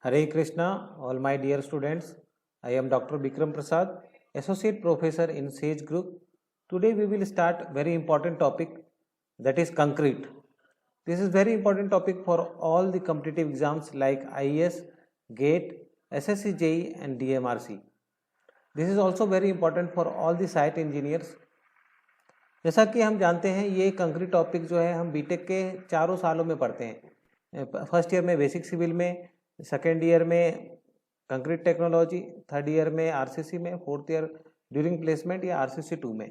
Hare Krishna, all my dear students. I am Dr. Bikram Prasad, Associate Professor in SAGE Group. Today we will start very important topic, that is concrete. This is very important topic for all the competitive exams like IAS, GATE, SSC JEE and DMRC. This is also very important for all the site engineers. जैसा कि हम जानते हैं ये concrete topic जो है हम BTech के चारों सालों में पढ़ते हैं। फर्स्ट ईयर में बेसिक सिविल में, सेकेंड ईयर में कंक्रीट टेक्नोलॉजी, थर्ड ईयर में आरसीसी में, फोर्थ ईयर ड्यूरिंग प्लेसमेंट या आरसीसी 2 में।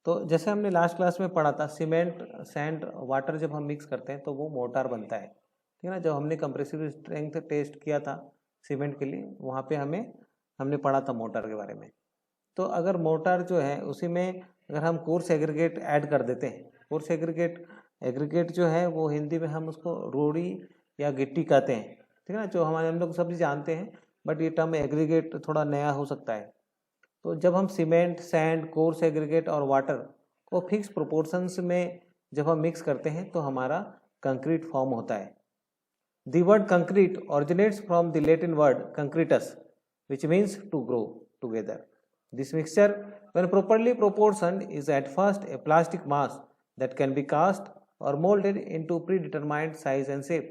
तो जैसे हमने लास्ट क्लास में पढ़ा था, सीमेंट, सैंड, वाटर जब हम मिक्स करते हैं तो वो मोर्टार बनता है, ठीक है ना। जब हमने कंप्रेसिव स्ट्रेंथ टेस्ट किया था सीमेंट के लिए, वहाँ पे हमने पढ़ा था मोर्टार के बारे में। तो अगर मोर्टार जो है उसी में अगर हम कोर्स एग्रीगेट ऐड कर देते हैं, कोर्स एग्रीगेट जो है वो हिंदी में हम उसको रोड़ी या गिट्टी कहते हैं, ठीक है ना। जो हम लोग सभी जानते हैं, बट ये टर्म एग्रीगेट थोड़ा नया हो सकता है। तो जब हम सीमेंट, सैंड, कोर्स एग्रीगेट और वाटर को फिक्स प्रोपोर्शंस में जब हम मिक्स करते हैं तो हमारा कंक्रीट फॉर्म होता है। The word concrete originates from the Latin word concretus, which means to grow together. This mixture, when properly proportioned, is at first a plastic mass that can be cast or molded into predetermined size and shape.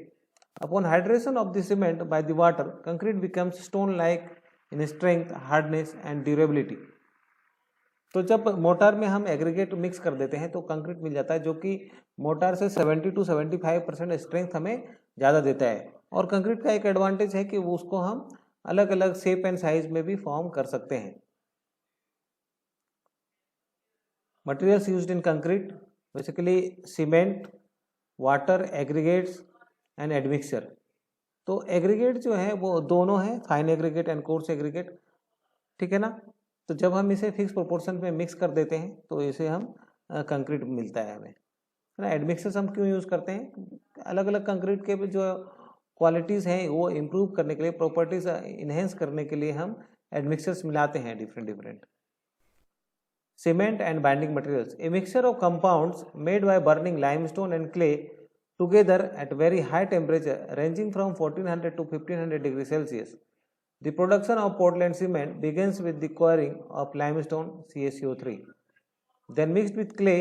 Upon hydration of the cement by the water, concrete becomes stone-like in strength, hardness and durability. तो जब motor में हम aggregate mix कर देते हैं तो concrete मिल जाता है, जो कि मोटार से 70 to 75% स्ट्रेंथ हमें ज़्यादा देता है। और कंक्रीट का एक एडवांटेज है कि वो उसको हम अलग अलग शेप एंड साइज में भी फॉर्म कर सकते हैं। Materials used in concrete basically cement, water, aggregates and admixture. तो एग्रीगेट जो है वो दोनों है, fine aggregate and coarse aggregate, ठीक है ना। तो जब हम इसे फिक्स प्रोपोर्शन में मिक्स कर देते हैं तो इसे हम कंक्रीट मिलता है हमें, है ना। एडमिक्सर्स हम क्यों यूज़ करते हैं? अलग अलग कंक्रीट के जो क्वालिटीज़ हैं वो इम्प्रूव करने के लिए, प्रॉपर्टीज इन्हेंस करने के लिए हम एडमिक्सर्स मिलाते हैं different. Cement and binding materials, a mixture of compounds made by burning limestone and clay together at very high temperature ranging from 1400 to 1500 degrees Celsius. The production of Portland cement begins with the quarrying of limestone CaCO3, then mixed with clay,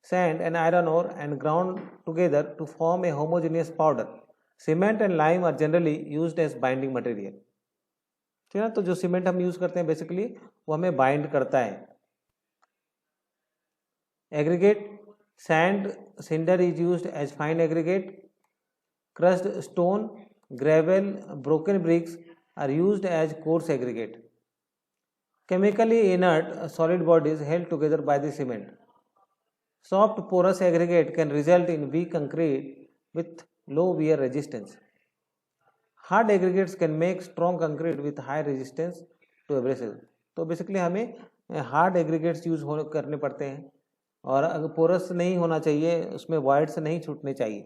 sand and iron ore and ground together to form a homogeneous powder. Cement and lime are generally used as binding material. ठीक है ना। तो जो cement हम use करते हैं basically वो हमें बाइंड करता है। Aggregate, sand, cinder is used as fine aggregate. Crushed stone, gravel, broken bricks are used as coarse aggregate. Chemically inert solid bodies held together by the cement. Soft porous aggregate can result in weak concrete with low wear resistance. Hard aggregates can make strong concrete with high resistance to abrasive. तो basically हमें hard aggregates use करने पड़ते हैं, और अगर porous नहीं होना चाहिए, उसमें वाइड्स नहीं छूटने चाहिए।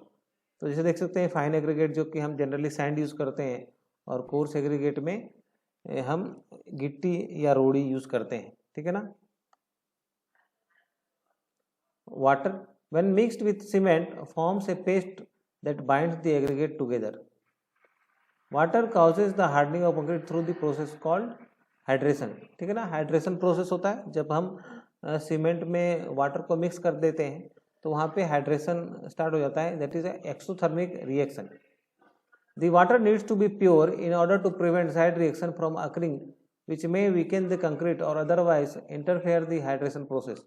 तो जैसे देख सकते हैं फाइन एग्रीगेट जो कि हम जनरली सैंड यूज़ करते हैं, और कोर्स एग्रीगेट में हम गिट्टी या रोड़ी यूज़ करते हैं, ठीक है ना। Water when mixed with cement forms a paste that binds the aggregate together. Water causes the hardening of concrete through the process called hydration, ठीक है ना। हाइड्रेशन प्रोसेस होता है जब हम सीमेंट में वाटर को मिक्स कर देते हैं तो वहाँ पे हाइड्रेशन स्टार्ट हो जाता है, that is exothermic reaction. The water needs to be pure in order to prevent side reaction from occurring which may weaken the concrete और otherwise interfere the hydration process.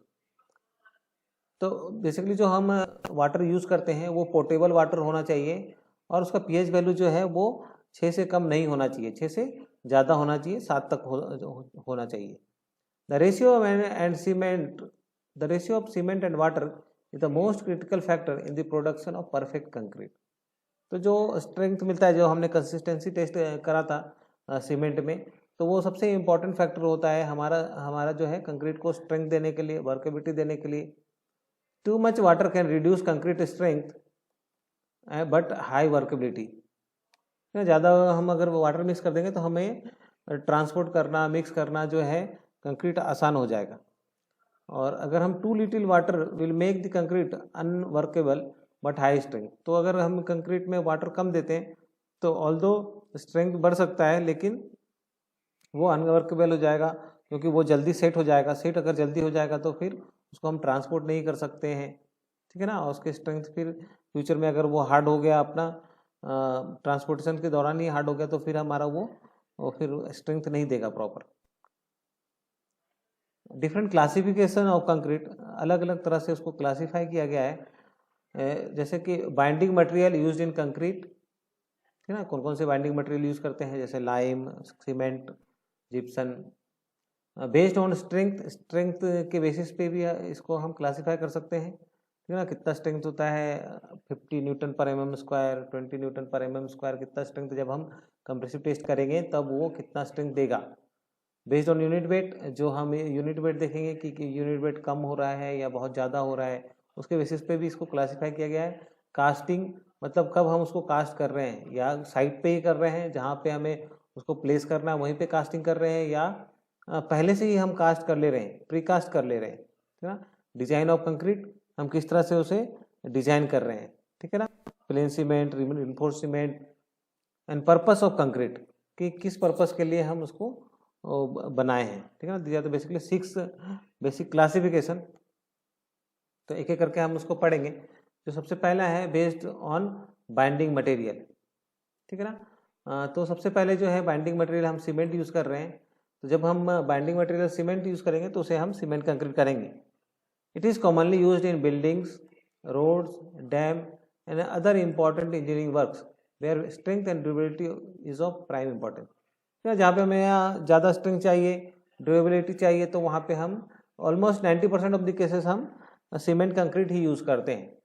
तो बेसिकली जो हम water use करते हैं वो portable water होना चाहिए, और उसका पीएच वैल्यू जो है वो 6 से कम नहीं होना चाहिए, 6 से ज़्यादा होना चाहिए, 7 तक होना चाहिए। The ratio of cement and water is the most critical factor in the production of perfect concrete. तो जो स्ट्रेंथ मिलता है, जो हमने कंसिस्टेंसी टेस्ट करा था सीमेंट में, तो वो सबसे इम्पोर्टेंट फैक्टर होता है हमारा जो है कंक्रीट को स्ट्रेंथ देने के लिए, वर्केबिलिटी देने के लिए। Too much water can reduce concrete strength but high workability. ज़्यादा हम अगर वाटर मिक्स कर देंगे तो हमें ट्रांसपोर्ट करना, मिक्स करना जो है कंक्रीट आसान हो जाएगा। और अगर हम too little water will make the concrete unworkable but high strength. तो अगर हम कंक्रीट में वाटर कम देते हैं तो ऑल्दो स्ट्रेंथ बढ़ सकता है, लेकिन वो अनवर्केबल हो जाएगा, क्योंकि वो जल्दी सेट हो जाएगा। सेट अगर जल्दी हो जाएगा तो फिर उसको हम ट्रांसपोर्ट नहीं कर सकते हैं, ठीक है ना। और उसके स्ट्रेंथ फिर फ्यूचर में अगर वो हार्ड हो गया, अपना ट्रांसपोर्टेशन के दौरान ही हार्ड हो गया, तो फिर हमारा वो फिर स्ट्रेंथ नहीं देगा proper. Different classification of concrete, अलग अलग तरह से उसको क्लासीफाई किया गया है। जैसे कि binding material used in concrete, ठीक है ना, कौन कौन से बाइंडिंग मटेरियल यूज करते हैं, जैसे lime, cement, Gipson. Based on strength, strength के बेसिस पे भी इसको हम क्लासीफाई कर सकते हैं, ठीक है ना। कितना स्ट्रेंथ होता है, 50 न्यूटन पर एम एम स्क्वायर, 20 न्यूटन पर एम एम स्क्वायर, कितना स्ट्रेंथ जब हम कंप्रेसिव टेस्ट करेंगे तब वो कितना स्ट्रेंथ देगा। बेस्ड ऑन यूनिट वेट, जो हम यूनिट वेट देखेंगे कि यूनिट वेट कम हो रहा है या बहुत ज़्यादा हो रहा है, उसके बेसिस पे भी इसको क्लासीफाई किया गया है। कास्टिंग, मतलब कब हम उसको कास्ट कर रहे हैं, या साइट पे ही कर रहे हैं जहाँ पे हमें उसको प्लेस करना है वहीं पे कास्टिंग कर रहे हैं, या पहले से ही हम कास्ट कर ले रहे हैं, प्री कास्ट कर ले रहे हैं, ठीक है ना। डिजाइन ऑफ कंक्रीट, हम किस तरह से उसे डिजाइन कर रहे हैं, ठीक है ना। Plane cement, reinforced cement, and purpose of concrete, कि किस पर्पस के लिए हम उसको बनाए हैं, ठीक है ना। दिया तो बेसिकली 6 बेसिक क्लासिफिकेशन। तो एक एक करके हम उसको पढ़ेंगे। जो सबसे पहला है बेस्ड ऑन बाइंडिंग मटेरियल, ठीक है ना। तो सबसे पहले जो है बाइंडिंग मटेरियल हम सीमेंट यूज़ कर रहे हैं। तो जब हम बाइंडिंग मटेरियल सीमेंट यूज़ करेंगे तो उसे हम सीमेंट कंक्रीट करेंगे। It is commonly used in buildings, roads, dam and other important engineering works where strength and durability is of prime importance. जहाँ पे हमें यहाँ ज़्यादा स्ट्रेंथ चाहिए, ड्यूरेबिलिटी चाहिए, तो वहाँ पे हम ऑलमोस्ट 90% ऑफ द केसेस हम सीमेंट कंक्रीट ही यूज़ करते हैं।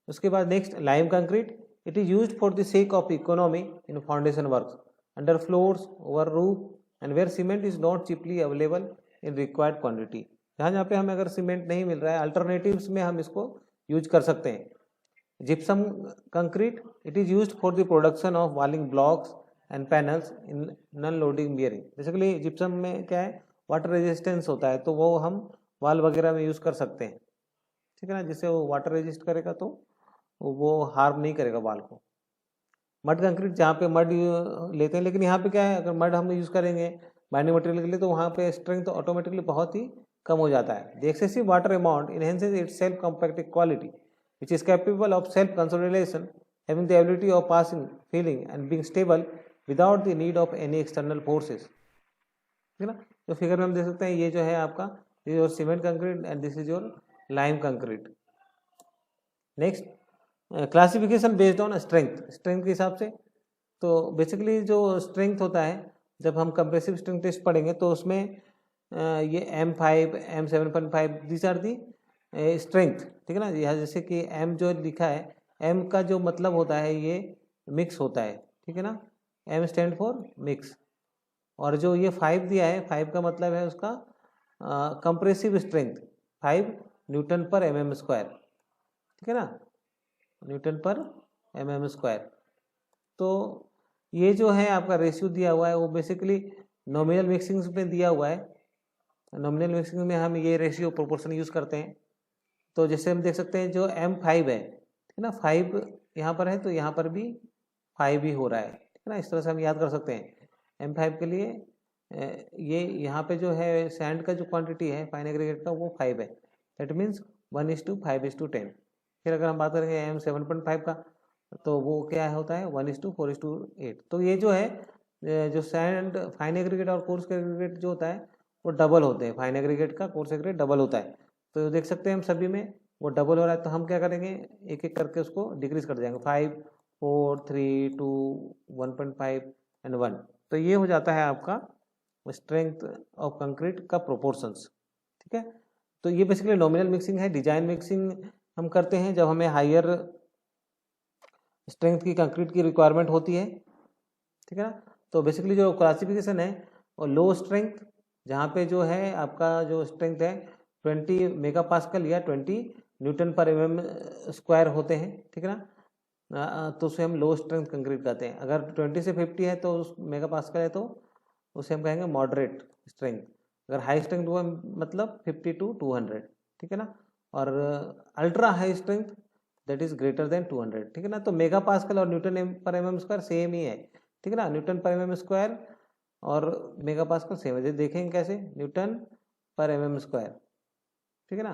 उसके बाद next lime concrete, it is used for the sake of economy in foundation works, under floors, over roof and where cement is not cheaply available in required quantity. जहाँ जहाँ पे हमें अगर सीमेंट नहीं मिल रहा है, अल्टरनेटिव्स में हम इसको यूज कर सकते हैं। Gypsum concrete, it is used for the production of वॉलिंग blocks and panels in non loading bearing. Basically gypsum में क्या है, वाटर रेजिस्टेंस होता है, तो वो हम वाल वगैरह में यूज़ कर सकते हैं, ठीक है ना, जिससे वो वाटर रेजिस्ट करेगा तो वो हार्म नहीं करेगा वाल को। मड कंक्रीट, जहाँ पे मड लेते हैं, लेकिन यहाँ पे क्या है, अगर मड हम यूज़ करेंगे बाइंडिंग मटेरियल के लिए तो वहाँ पे स्ट्रेंथ तो ऑटोमेटिकली बहुत ही कम हो जाता है। The excessive water amount enhances it's self compactive quality which is capable of self consolidation, having the ability of passing, feeling and being stable without the need of any external forces, ठीक है ना। तो figure में हम देख सकते हैं, ये जो है आपका, this is your cement concrete and this is your lime concrete. Next classification based on strength, strength के हिसाब से। तो बेसिकली जो स्ट्रेंथ होता है, जब हम कंप्रेसिव स्ट्रेंथ टेस्ट पढ़ेंगे तो उसमें ये M5, M7.5 these are the strength, ठीक है ना। यह जैसे कि M जो लिखा है, M का जो मतलब होता है ये मिक्स होता है, ठीक है ना। M stand for mix. और जो ये 5 दिया है, 5 का मतलब है उसका कंप्रेसिव स्ट्रेंथ, 5 न्यूटन पर mm स्क्वायर, ठीक है ना, न्यूटन पर mm स्क्वायर। तो ये जो है आपका रेशियो दिया हुआ है, वो बेसिकली नॉमिनल मिक्सिंग में दिया हुआ है। नॉमिनल मिक्सिंग में हम ये रेशियो प्रोपोर्शन यूज़ करते हैं। तो जैसे हम देख सकते हैं, जो M5 है, ठीक है ना, 5 यहाँ पर है तो यहाँ पर भी 5 ही हो रहा है, ठीक है ना। इस तरह से हम याद कर सकते हैं। M5 के लिए ये यहाँ पे जो है सैंड का जो क्वांटिटी है फाइन एग्रीगेट का, वो 5 है, दैट मीन्स 1:5:10। फिर अगर हम बात करेंगे M7.5 का, तो वो क्या होता है, 1:4:8। तो ये जो है जो सैंड फाइन एग्रीगेट और कोर्स एग्रीगेट जो होता है वो डबल होते हैं। फाइन एग्रीगेट का कोर्स एग्रीगेट डबल होता है। तो देख सकते हैं हम सभी में वो डबल हो रहा है, तो हम क्या करेंगे, एक एक करके उसको डिक्रीज कर जाएंगे, 5, 4, 3, 2, 1.5 एंड 1। तो ये हो जाता है आपका स्ट्रेंथ ऑफ कंक्रीट का प्रोपोर्शंस, ठीक है। तो ये बेसिकली नॉमिनल मिक्सिंग है। डिजाइन मिक्सिंग हम करते हैं जब हमें हायर स्ट्रेंथ की कंक्रीट की रिक्वायरमेंट होती है, ठीक है ना। तो बेसिकली जो क्लासिफिकेशन है वो लो स्ट्रेंथ, जहाँ पे जो है आपका जो स्ट्रेंथ है 20 मेगा पास्कल या 20 न्यूटन पर mm स्क्वायर होते हैं, ठीक है ना। तो उसे हम लो स्ट्रेंथ कंक्रीट कहते हैं। अगर 20 से 50 है तो उस मेगा पास्कल है तो उसे हम कहेंगे मॉडरेट स्ट्रेंथ। अगर हाई स्ट्रेंथ हुआ मतलब 50 to 200, ठीक है ना। और ultra high strength that is greater than 200, ठीक है ना। तो मेगा पास्कल और न्यूटन पर एम स्क्वायर सेम ही है, ठीक है ना। न्यूटन पर एम स्क्वायर और मेगा पास्कल सेम है। देखेंगे कैसे, न्यूटन पर एम स्क्वायर, ठीक है ना।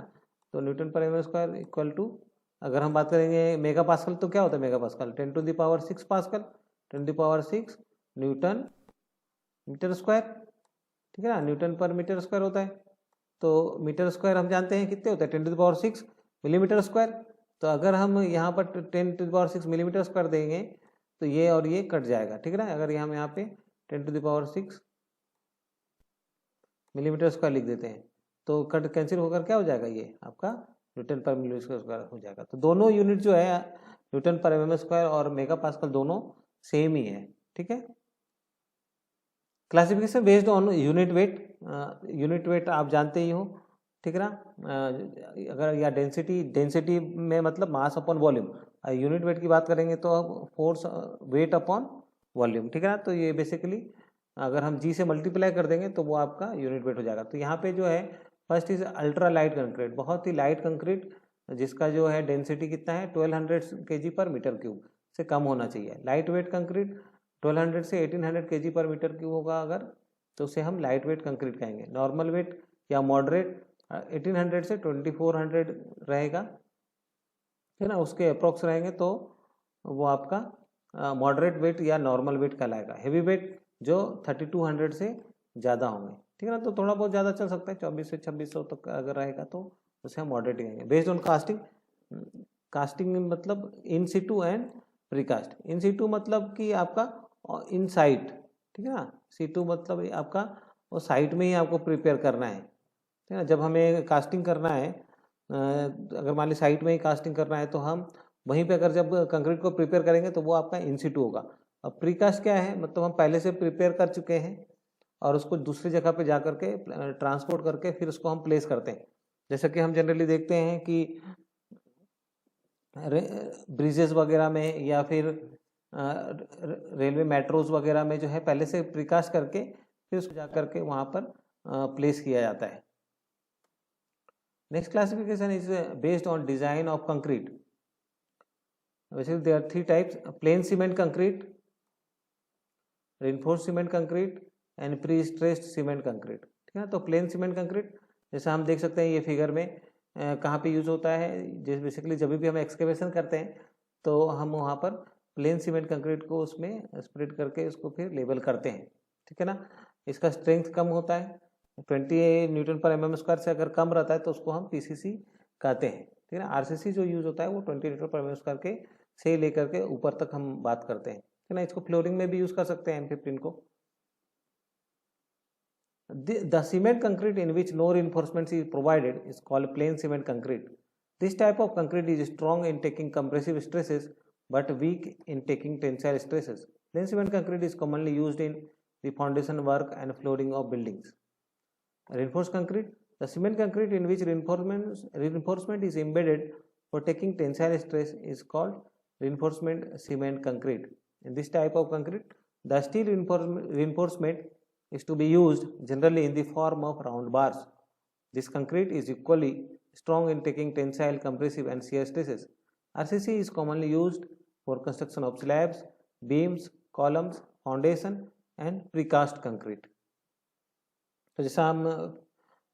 तो न्यूटन पर एम स्क्वायर इक्वल टू, अगर हम बात करेंगे मेगा पास्कल तो क्या होता है mega pascal, 10⁶ pascal, 10⁶ newton metre square, ठीक है ना। न्यूटन पर मीटर स्क्वायर होता है। तो मीटर स्क्वायर हम जानते हैं कितने होते हैं, 10⁶ मिलीमीटर स्क्वायर। तो अगर हम यहाँ पर 10⁶ मिलीमीटर स्क्वायर देंगे तो ये और ये कट जाएगा, ठीक है ना। अगर हम यहाँ पे 10⁶ मिलीमीटर स्क्वायर लिख देते हैं तो कट कैंसिल होकर क्या हो जाएगा, ये आपका न्यूटन पर मिलीमीटर स्क्वायर हो जाएगा। तो दोनों यूनिट जो है न्यूटन पर एम स्क्वायर और मेगा पास्कल दोनों सेम ही है, ठीक है। Classification based on unit weight, unit weight आप जानते ही हो, ठीक है ना। अगर या डेंसिटी में मतलब mass upon volume, unit weight की बात करेंगे तो अब फोर्स वेट अपॉन वॉल्यूम, ठीक है ना। तो ये बेसिकली अगर हम जी से मल्टीप्लाई कर देंगे तो वो आपका यूनिट वेट हो जाएगा। तो यहाँ पे जो है first is ultra light concrete, बहुत ही लाइट कंक्रीट जिसका जो है डेंसिटी कितना है 1200 kg पर मीटर क्यूब से कम होना चाहिए। लाइट वेट कंक्रीट 1200 से 1800 kg पर मीटर क्यूब होगा अगर, तो उसे हम लाइट वेट कंक्रीट कहेंगे। नॉर्मल वेट या मॉडरेट 1800 से 2400 रहेगा, ठीक है ना, उसके अप्रोक्स रहेंगे तो वो आपका मॉडरेट वेट या नॉर्मल वेट कहलाएगा। हेवी वेट जो 3200 से ज़्यादा होंगे, ठीक है ना। तो थोड़ा बहुत ज़्यादा चल सकता है, 2400 से 2600 तक अगर रहेगा तो उसे हम मॉडरेट कहेंगे। बेस्ड ऑन कास्टिंग, कास्टिंग मतलब इन सिटू एंड प्रीकास्ट। इन सिटू मतलब कि आपका इन साइट, ठीक है ना। सिटू मतलब आपका वो साइट में ही आपको प्रिपेयर करना है, ठीक है ना। जब हमें कास्टिंग करना है, अगर मान ली साइट में ही कास्टिंग करना है तो हम वहीं पे अगर जब कंक्रीट को प्रिपेयर करेंगे तो वो आपका इन सिटू होगा। अब प्रीकास्ट क्या है, मतलब हम पहले से प्रिपेयर कर चुके हैं और उसको दूसरी जगह पे जा करके ट्रांसपोर्ट करके फिर उसको हम प्लेस करते हैं। जैसा कि हम जनरली देखते हैं कि ब्रिजेस वगैरह में या फिर रेलवे मेट्रोज वगैरह में जो है पहले से प्रीकास्ट करके फिर उसको जा करके वहाँ पर प्लेस किया जाता है। Next classification is based on design of concrete. Basically there are 3 types: plain cement concrete, reinforced cement concrete and pre-stressed cement concrete, ठीक है ना। तो प्लेन सीमेंट कंक्रीट जैसा हम देख सकते हैं ये फिगर में कहाँ पे यूज होता है, जैसे बेसिकली जब भी हम एक्सकेवेशन करते हैं तो हम वहाँ पर प्लेन सीमेंट कंक्रीट को उसमें स्प्रेड करके उसको फिर लेवल करते हैं, ठीक है ना। इसका स्ट्रेंथ कम होता है, 20 न्यूटन पर एम स्क्वायर से अगर कम रहता है तो उसको हम पीसीसी कहते हैं, ठीक है ना। आरसीसी जो यूज होता है वो 20 न्यूटन पर एम स्क्वायर के से लेकर के ऊपर तक हम बात करते हैं, ठीक है ना। इसको फ्लोरिंग में भी यूज कर सकते हैं M15 को। The cement concrete in which no reinforcement is provided is called plain cement concrete. This type of concrete is strong in taking compressive stresses but weak in taking tensile stresses. Plain cement concrete is commonly used in the foundation work and flooring of buildings. Reinforced concrete, the cement concrete in which reinforcement is embedded for taking tensile stress is called reinforcement cement concrete. In this type of concrete, the steel reinforcement is to be used generally in the form of round bars. This concrete is equally strong in taking tensile, compressive and shear stresses. RCC is commonly used for construction of slabs, beams, columns, foundation and precast concrete. तो जैसा हम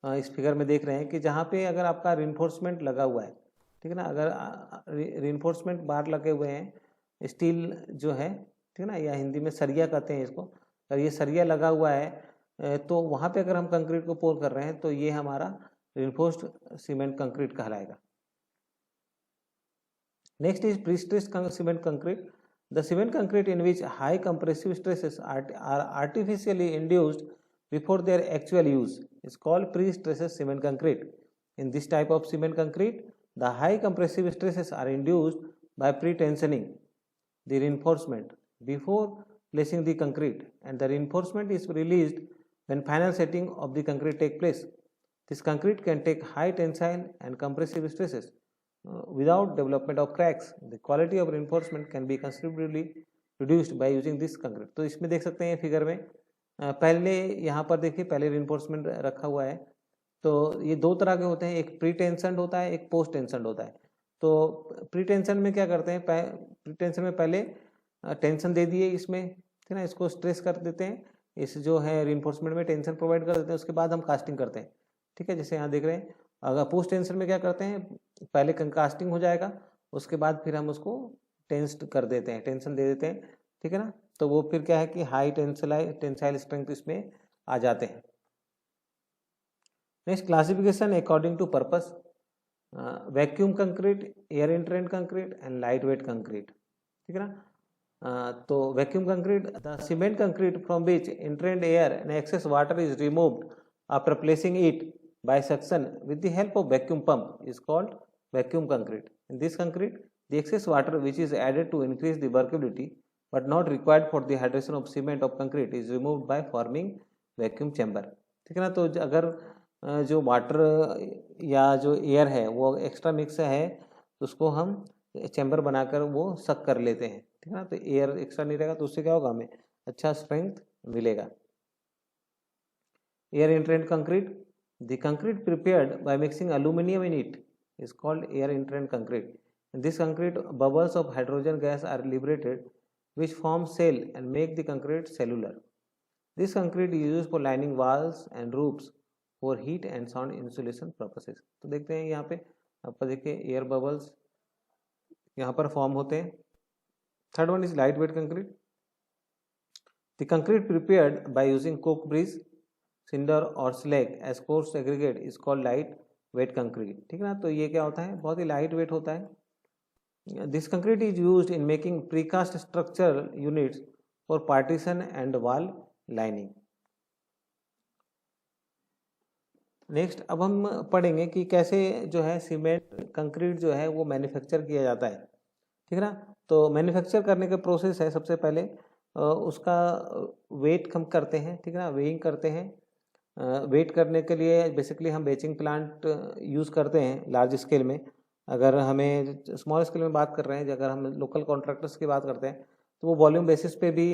इस figure में देख रहे हैं कि जहाँ पे अगर आपका रिइंफोर्समेंट लगा हुआ है, ठीक है ना, अगर रिइंफोर्समेंट बार लगे हुए हैं स्टील जो है, ठीक है ना, या हिंदी में सरिया कहते हैं इसको, अगर ये सरिया लगा हुआ है तो वहाँ पे अगर हम कंक्रीट को पोर कर रहे हैं तो ये हमारा रिइंफोर्स्ड सीमेंट कंक्रीट कहलाएगा। Next is prestressed cement concrete. The cement concrete in which high compressive stresses are artificially induced before their actual use is called pre-stressed cement concrete. In this type of cement concrete, the high compressive stresses are induced by pre-tensioning the reinforcement before placing the concrete, and the reinforcement is released when final setting of the concrete take place. This concrete can take high tensile and compressive stresses without development of cracks. The quality of reinforcement can be considerably reduced by using this concrete. तो इसमें देख सकते हैं figure में पहले यहाँ पर देखिए पहले रिइंफोर्समेंट रखा हुआ है। तो ये दो तरह के होते हैं, एक प्री टेंशनड होता है, एक पोस्ट टेंशनड होता है। तो प्री टेंशन में क्या करते हैं, प्री टेंशन में पहले टेंशन दे दिए इसमें, ठीक है ना, इसको स्ट्रेस कर देते हैं, इस जो है रिइंफोर्समेंट में टेंशन प्रोवाइड कर देते हैं, उसके बाद हम कास्टिंग करते हैं, ठीक है, जैसे यहाँ देख रहे हैं। अगर पोस्ट टेंशन में क्या करते हैं, पहले कास्टिंग हो जाएगा, उसके बाद फिर हम उसको टेंस्ड कर देते हैं, टेंशन दे देते हैं, ठीक है ना, तो वो फिर क्या है कि हाई टेंसाइल स्ट्रेंथ इसमें आ जाते हैं। Next classification according to purpose, vacuum concrete, air entrained concrete and light weight concrete, ठीक है ना। तो vacuum concrete, the cement concrete from which entrained air and excess water is removed after placing it by suction with the help of vacuum pump is called vacuum concrete. In this concrete the excess water which is added to increase the workability but not required for the hydration of cement of concrete is removed by forming vacuum chamber, ठीक है ना। तो अगर जो water या जो air है वो एक्स्ट्रा मिक्स है तो उसको हम चैम्बर बनाकर वो सक कर लेते हैं, ठीक है ना, तो एयर एक्स्ट्रा नहीं रहेगा तो उससे क्या होगा, हमें अच्छा स्ट्रेंथ मिलेगा। Air entrained concrete, the concrete prepared by mixing aluminium in it is called air entrained concrete. In this concrete, bubbles of hydrogen gas are liberated, which form cell and make the concrete cellular. This concrete is used for lining walls and roofs for heat and sound insulation purposes. तो देखते हैं यहाँ पे आपका देखिए air bubbles यहाँ पर form होते हैं। Third one is light wait concrete, the concrete prepared by using coke breeze, cinder और slag as coarse aggregate is called light wait concrete, ठीक है ना। तो ये क्या होता है, बहुत ही लाइट वेट होता है। This concrete is used in making precast structural units for partition and wall lining. Next अब हम पढ़ेंगे कि कैसे जो है सीमेंट कंक्रीट जो है वो मैन्युफैक्चर किया जाता है, ठीक है ना। तो मैन्युफैक्चर करने का प्रोसेस है, सबसे पहले उसका वेट हम करते हैं, ठीक है ना, वेइंग करते हैं। वेट करने के लिए बेसिकली हम बेचिंग प्लांट यूज़ करते हैं लार्ज स्केल में। अगर हमें स्मॉल स्केल में बात कर रहे हैं, अगर हम लोकल कॉन्ट्रैक्टर्स की बात करते हैं तो वो वॉल्यूम बेसिस पे भी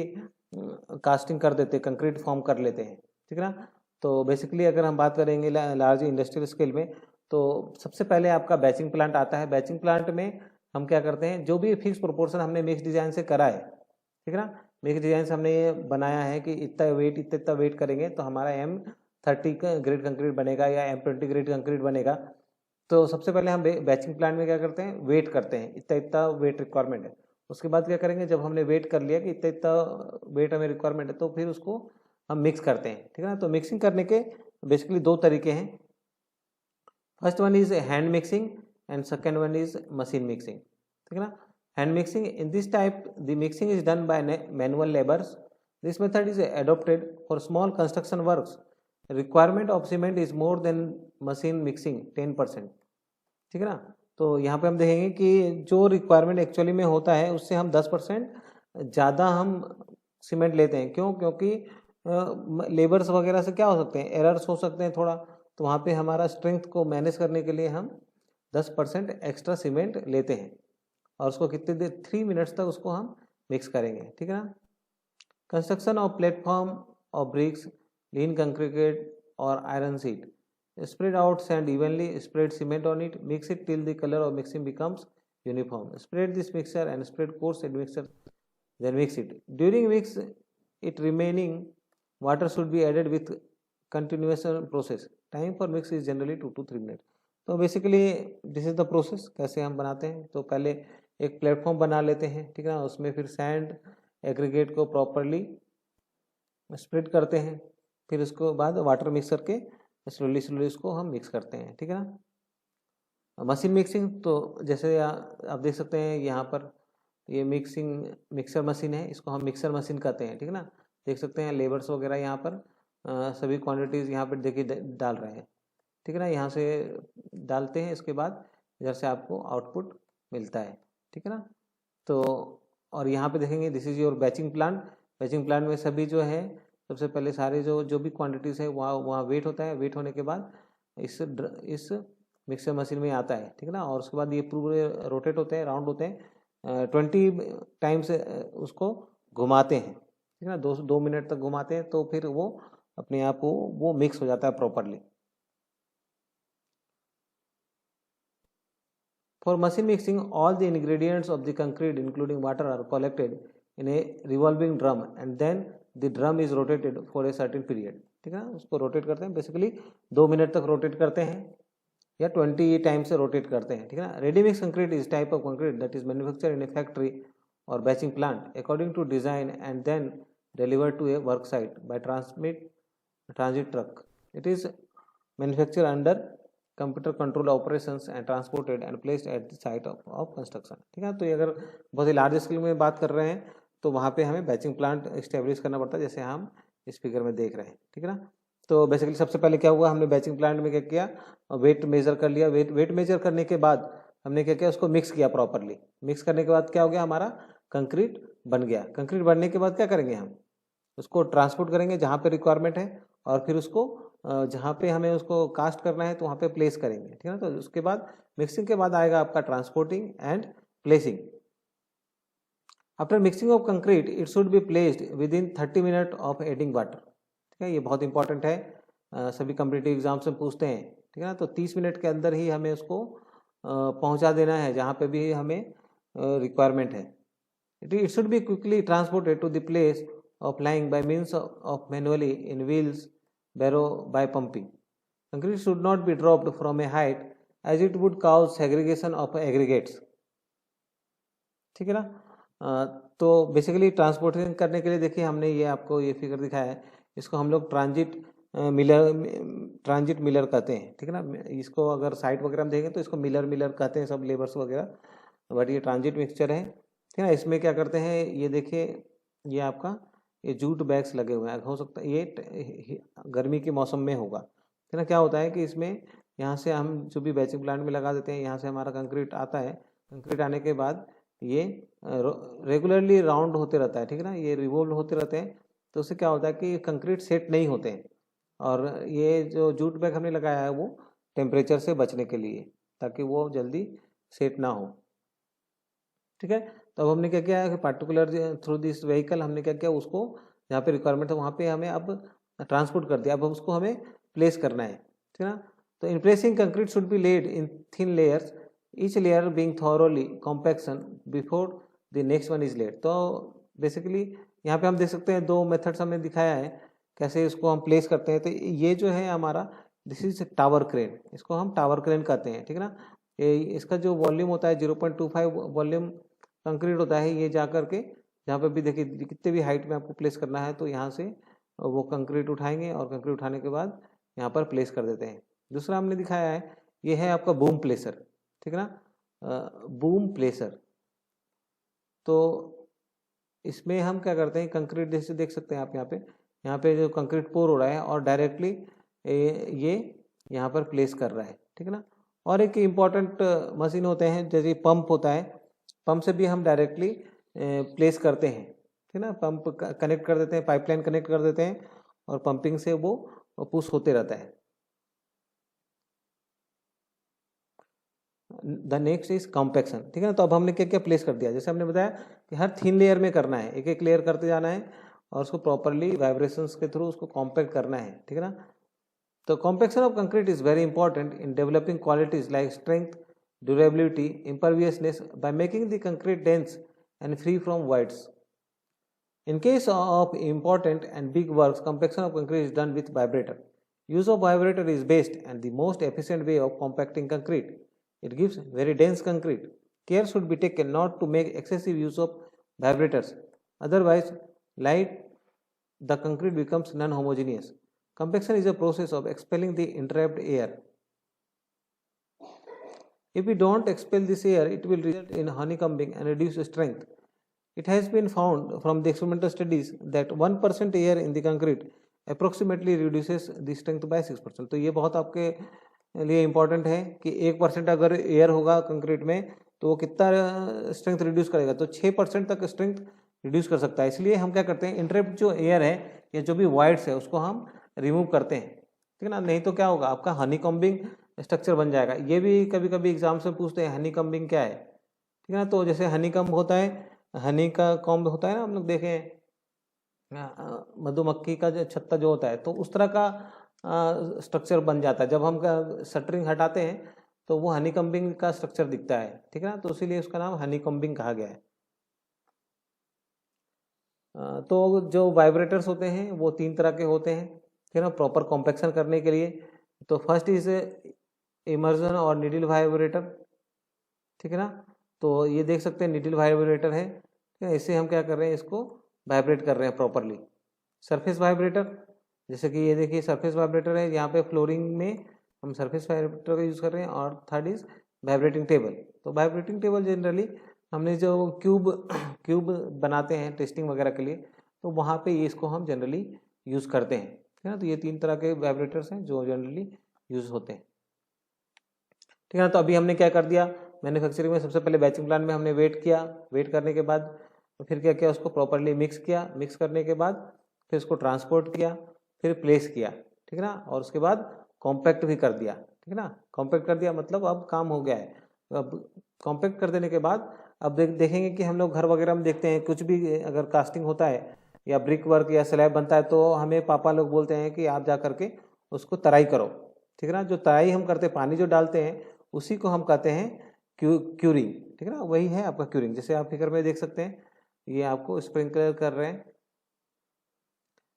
कास्टिंग कर देते हैं, कंक्रीट फॉर्म कर लेते हैं, ठीक है ना। तो बेसिकली अगर हम बात करेंगे लार्ज इंडस्ट्रियल स्केल में तो सबसे पहले आपका बैचिंग प्लांट आता है। बैचिंग प्लांट में हम क्या करते हैं, जो भी फिक्स प्रोपोर्शन हमने मिक्स डिज़ाइन से करा है, ठीक है ना, मिक्स डिज़ाइन से हमने ये बनाया है कि इतना वेट इतना वेट करेंगे तो हमारा M30 ग्रेड कंक्रीट बनेगा या M20 ग्रेड कंक्रीट बनेगा। तो सबसे पहले हम बैचिंग प्लांट में क्या करते हैं, वेट करते हैं, इतना इतना वेट रिक्वायरमेंट है। उसके बाद क्या करेंगे, जब हमने वेट कर लिया कि इतना इतना वेट हमें रिक्वायरमेंट है तो फिर उसको हम मिक्स करते हैं, ठीक है ना। तो मिक्सिंग करने के बेसिकली दो तरीके हैं। First one is hand mixing and second one is machine mixing, ठीक है ना। Hand mixing, in this type the mixing is done by manual labours. This method is adopted for small construction works. Requirement of cement is more than machine mixing 10%, ठीक है ना। तो यहाँ पे हम देखेंगे कि जो रिक्वायरमेंट एक्चुअली में होता है उससे हम 10% ज़्यादा हम सीमेंट लेते हैं। क्यों? क्योंकि लेबर्स वगैरह से क्या हो सकते हैं, एरर्स हो सकते हैं थोड़ा, तो वहाँ पे हमारा स्ट्रेंथ को मैनेज करने के लिए हम 10% एक्स्ट्रा सीमेंट लेते हैं और उसको कितने देर 3 मिनट्स तक उसको हम मिक्स करेंगे, ठीक है ना। Construction of platform of bricks, lean concrete और iron sheet, spread out sand evenly, spread cement on it, mix it till the color of mixing becomes uniform. Spread this mixture and spread coarse admixture, then mix it. During mix it remaining water should be added with continuous process. Time for mix is generally 2 to 3 minutes. तो basically this is the process, कैसे हम बनाते हैं। तो पहले एक platform बना लेते हैं, ठीक है ना, उसमें फिर सैंड एग्रीगेट को प्रॉपरली स्प्रेड करते हैं, फिर उसको बाद वाटर मिक्स करके स्लोली इसको हम मिक्स करते हैं, ठीक है ना। मशीन मिक्सिंग, तो जैसे आप देख सकते हैं यहाँ पर ये मिक्सर मशीन है, इसको हम मिक्सर मशीन कहते हैं, ठीक है ना। देख सकते हैं लेबर्स वगैरह यहाँ पर सभी क्वांटिटीज़ यहाँ पर देखिए डाल रहे हैं, ठीक है ना। यहाँ से डालते हैं, इसके बाद इधर से आपको आउटपुट मिलता है, ठीक है ना। तो और यहाँ पे देखेंगे this is your batching plant. Batching plant में सभी जो है सबसे पहले सारे जो भी क्वांटिटीज़ है वहाँ वेट होता है। वेट होने के बाद इस मिक्सर मशीन में आता है, ठीक है ना। और उसके बाद ये पूरे रोटेट होते हैं, राउंड होते हैं, 20 टाइम्स उसको घुमाते हैं, ठीक है ना। 2 मिनट तक घुमाते हैं तो फिर वो अपने आप वो मिक्स हो जाता है properly. For machine mixing, all the ingredients of the concrete including water are collected in a revolving drum and then the drum is rotated for a certain period. ठीक है ना, उसको रोटेट करते हैं, बेसिकली 2 मिनट तक rotate करते हैं या 20 टाइम से रोटेट करते हैं. ठीक है ना. Ready mix concrete is type of concrete that is manufacture in a factory और batching plant according to design and then delivered to a work site by transit truck. It is manufactured under computer control operations and transported and placed at the site of construction. ठीक है. तो ये अगर बहुत ही large scale में बात कर रहे हैं तो वहाँ पे हमें बैचिंग प्लांट इस्टेब्लिश करना पड़ता है, जैसे हम इस फिगर में देख रहे हैं. ठीक है ना. तो बेसिकली सबसे पहले क्या हुआ, हमने बैचिंग प्लांट में क्या किया, वेट मेजर कर लिया. वेट मेजर करने के बाद हमने क्या किया, उसको मिक्स किया प्रॉपरली. मिक्स करने के बाद क्या हो गया, हमारा कंक्रीट बन गया. कंक्रीट बनने के बाद क्या करेंगे, हम उसको ट्रांसपोर्ट करेंगे जहाँ पे रिक्वायरमेंट है और फिर उसको जहाँ पे हमें उसको कास्ट करना है तो वहाँ पे प्लेस करेंगे. ठीक है ना. तो उसके बाद मिक्सिंग के बाद आएगा आपका transporting and placing. After mixing of concrete it should be placed with in 30 minute of adding water. ठीक है. ये बहुत इंपॉर्टेंट है, सभी कॉम्पिटिटिव एग्जाम्स में पूछते हैं. ठीक है ना. तो 30 मिनट के अंदर ही हमें उसको पहुँचा देना है जहाँ पे भी हमें रिक्वायरमेंट है. It should be quickly transported to the place of lying by means of manually in wheels barrow by pumping. Concrete should not be dropped from a height as it would cause segregation of aggregates. ठीक है ना. तो basically transportation करने के लिए देखिए हमने ये आपको ये फिगर दिखाया है, इसको हम लोग ट्रांजिट मिलर कहते हैं. ठीक है ना. इसको अगर साइट वगैरह में देखेंगे तो इसको मिलर कहते हैं सब लेबर्स वगैरह, बट ये ट्रांजिट मिक्सचर है. ठीक है ना. इसमें क्या करते हैं, ये देखिए ये आपका ये जूट बैग्स लगे हुए हैं, हो सकता है ये गर्मी के मौसम में होगा. है ना. क्या होता है कि इसमें यहाँ से हम जो भी बैचिंग प्लांट में लगा देते हैं, यहाँ से हमारा कंक्रीट आता है. कंक्रीट आने के बाद ये रेगुलरली राउंड होते रहता है. ठीक है ना. ये रिवोल्व होते रहते हैं. तो उससे क्या होता है कि कंक्रीट सेट नहीं होते हैं और ये जो जूट बैग हमने लगाया है वो टेम्परेचर से बचने के लिए, ताकि वो जल्दी सेट ना हो. ठीक है. तो अब हमने क्या किया है कि पार्टिकुलर थ्रू दिस व्हीकल हमने क्या किया, उसको जहाँ पे रिक्वायरमेंट है वहाँ पे हमें अब ट्रांसपोर्ट कर दिया. अब उसको हमें प्लेस करना है. ठीक है ना. तो in placing concrete should be laid in thin layers, each layer being thoroughly compaction before the next one is laid. तो बेसिकली यहाँ पे हम देख सकते हैं 2 मेथड्स हमने दिखाया है कैसे इसको हम प्लेस करते हैं. तो ये जो है हमारा दिस इज टावर क्रेन, इसको हम टावर क्रेन कहते हैं. ठीक है ना. इसका जो वॉल्यूम होता है 0.25 वॉल्यूम कंक्रीट होता है. ये जा करके जहाँ पे भी देखिए कितने भी हाइट में आपको प्लेस करना है तो यहाँ से वो कंक्रीट उठाएंगे और कंक्रीट उठाने के बाद यहाँ पर प्लेस कर देते हैं. दूसरा हमने दिखाया है, ये है आपका बूम प्लेसर. ठीक है ना. बूम प्लेसर, तो इसमें हम क्या करते हैं, कंक्रीट जैसे देख सकते हैं आप यहाँ पे जो कंक्रीट पोर हो रहा है और डायरेक्टली ये यहाँ पर प्लेस कर रहा है. ठीक है ना. और एक इम्पॉर्टेंट मशीन होते हैं जैसे पंप होता है, पंप से भी हम डायरेक्टली प्लेस करते हैं. ठीक है ना. पंप कनेक्ट कर देते हैं, पाइपलाइन कनेक्ट कर देते हैं और पंपिंग से वो पुश होते रहता है. The next is compaction. ठीक है ना. तो अब हमने क्या क्या प्लेस कर दिया, जैसे हमने बताया कि हर थिन लेयर में करना है, एक एक लेयर करते जाना है और उसको प्रॉपरली वाइब्रेशंस के थ्रू उसको कॉम्पैक्ट करना है. ठीक है ना. तो compaction of concrete is very important in developing qualities like strength, durability, imperviousness by making the concrete dense and free from voids. In case of important and big works, compaction of concrete is done with vibrator. Use of vibrator is best and the most efficient way of compacting concrete. It gives very dense concrete. Care should be taken not to make excessive use of vibrators. Otherwise, the concrete becomes non-homogeneous. Compaction is a process of expelling the entrapped air. If we don't expel this air, it will result in honeycombing and reduce strength. It has been found from the experimental studies that 1% air in the concrete approximately reduces the strength by 6%. तो ये बहुत आपके लिए important है कि 1% अगर air होगा concrete में तो वो कितना स्ट्रेंथ रिड्यूस करेगा, तो 6% तक स्ट्रेंथ रिड्यूस कर सकता है. इसलिए हम क्या करते हैं, इंट्रैप्ड जो एयर है या जो भी वाइड्स है उसको हम रिमूव करते हैं. ठीक है ना. नहीं तो क्या होगा, आपका हनीकॉम्बिंग स्ट्रक्चर बन जाएगा. ये भी कभी कभी एग्जाम से पूछते हैं हनीकॉम्बिंग क्या है. ठीक है ना. तो जैसे हनीकॉम्ब होता है, हनी का कॉम्ब होता है ना, हम लोग देखे मधुमक्खी का जो छत्ता जो होता है, तो उस तरह का स्ट्रक्चर बन जाता है. जब हम शटरिंग हटाते हैं तो वो हनीकॉम्बिंग का स्ट्रक्चर दिखता है, ठीक है ना, तो इसीलिए उसका नाम हनीकॉम्बिंग कहा गया है। तो जो वाइब्रेटर्स होते हैं वो 3 तरह के होते हैं, ठीक है ना, प्रॉपर कॉम्पैक्शन करने के लिए। तो फर्स्ट इज इमर्जन और नीडल वाइब्रेटर, ठीक है ना। तो ये देख सकते हैं नीडल वाइब्रेटर है, ठीक है, इससे हम क्या कर रहे हैं, इसको वाइब्रेट कर रहे हैं प्रॉपरली। सरफेस वाइब्रेटर, जैसे कि ये देखिए सरफेस वाइब्रेटर है, यहाँ पे फ्लोरिंग में हम सरफेस वाइब्रेटर का यूज़ कर रहे हैं। और थर्ड इज वाइब्रेटिंग टेबल। तो वाइब्रेटिंग टेबल जनरली हमने जो क्यूब बनाते हैं टेस्टिंग वगैरह के लिए, तो वहाँ पे इसको हम जनरली यूज़ करते हैं, ठीक है ना। तो ये 3 तरह के वाइब्रेटर्स हैं जो जनरली यूज़ होते हैं, ठीक है ना। तो अभी हमने क्या कर दिया, मैन्युफैक्चरिंग में सबसे पहले बैचिंग प्लांट में हमने वेट किया, वेट करने के बाद फिर क्या किया, उसको प्रॉपरली मिक्स किया, मिक्स करने के बाद फिर उसको ट्रांसपोर्ट किया, फिर प्लेस किया, ठीक है ना, और उसके बाद कॉम्पैक्ट भी कर दिया, ठीक है ना। कॉम्पैक्ट कर दिया मतलब अब काम हो गया है। अब कॉम्पैक्ट कर देने के बाद अब देखेंगे कि हम लोग घर वगैरह में देखते हैं, कुछ भी अगर कास्टिंग होता है या ब्रिक वर्क या स्लैब बनता है, तो हमें पापा लोग बोलते हैं कि आप जा करके उसको तराई करो, ठीक है ना। जो तराई हम करते हैं, पानी जो डालते हैं, उसी को हम कहते हैं क्यूरिंग, ठीक है ना, वही है आपका क्यूरिंग। जैसे आप फिगर में देख सकते हैं, ये आपको स्प्रिंकलर कर रहे हैं।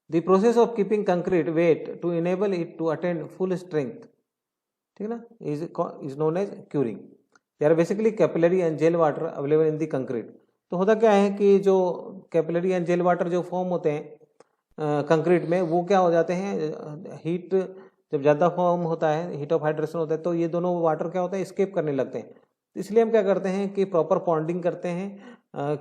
The process of keeping concrete wet to enable it to attend full strength, ठीक है ना, is known as curing. They are basically capillary and gel water available in the concrete. तो होता क्या है कि जो कैपिलरी एंड जेल वाटर जो फॉर्म होते हैं कंक्रीट में, वो क्या हो जाते हैं, हीट जब ज़्यादा फॉर्म होता है, हीट ऑफ हाइड्रेशन होता है, तो ये दोनों वाटर क्या होता है, स्केप करने लगते हैं। इसलिए हम क्या करते हैं कि प्रॉपर पॉन्डिंग करते हैं,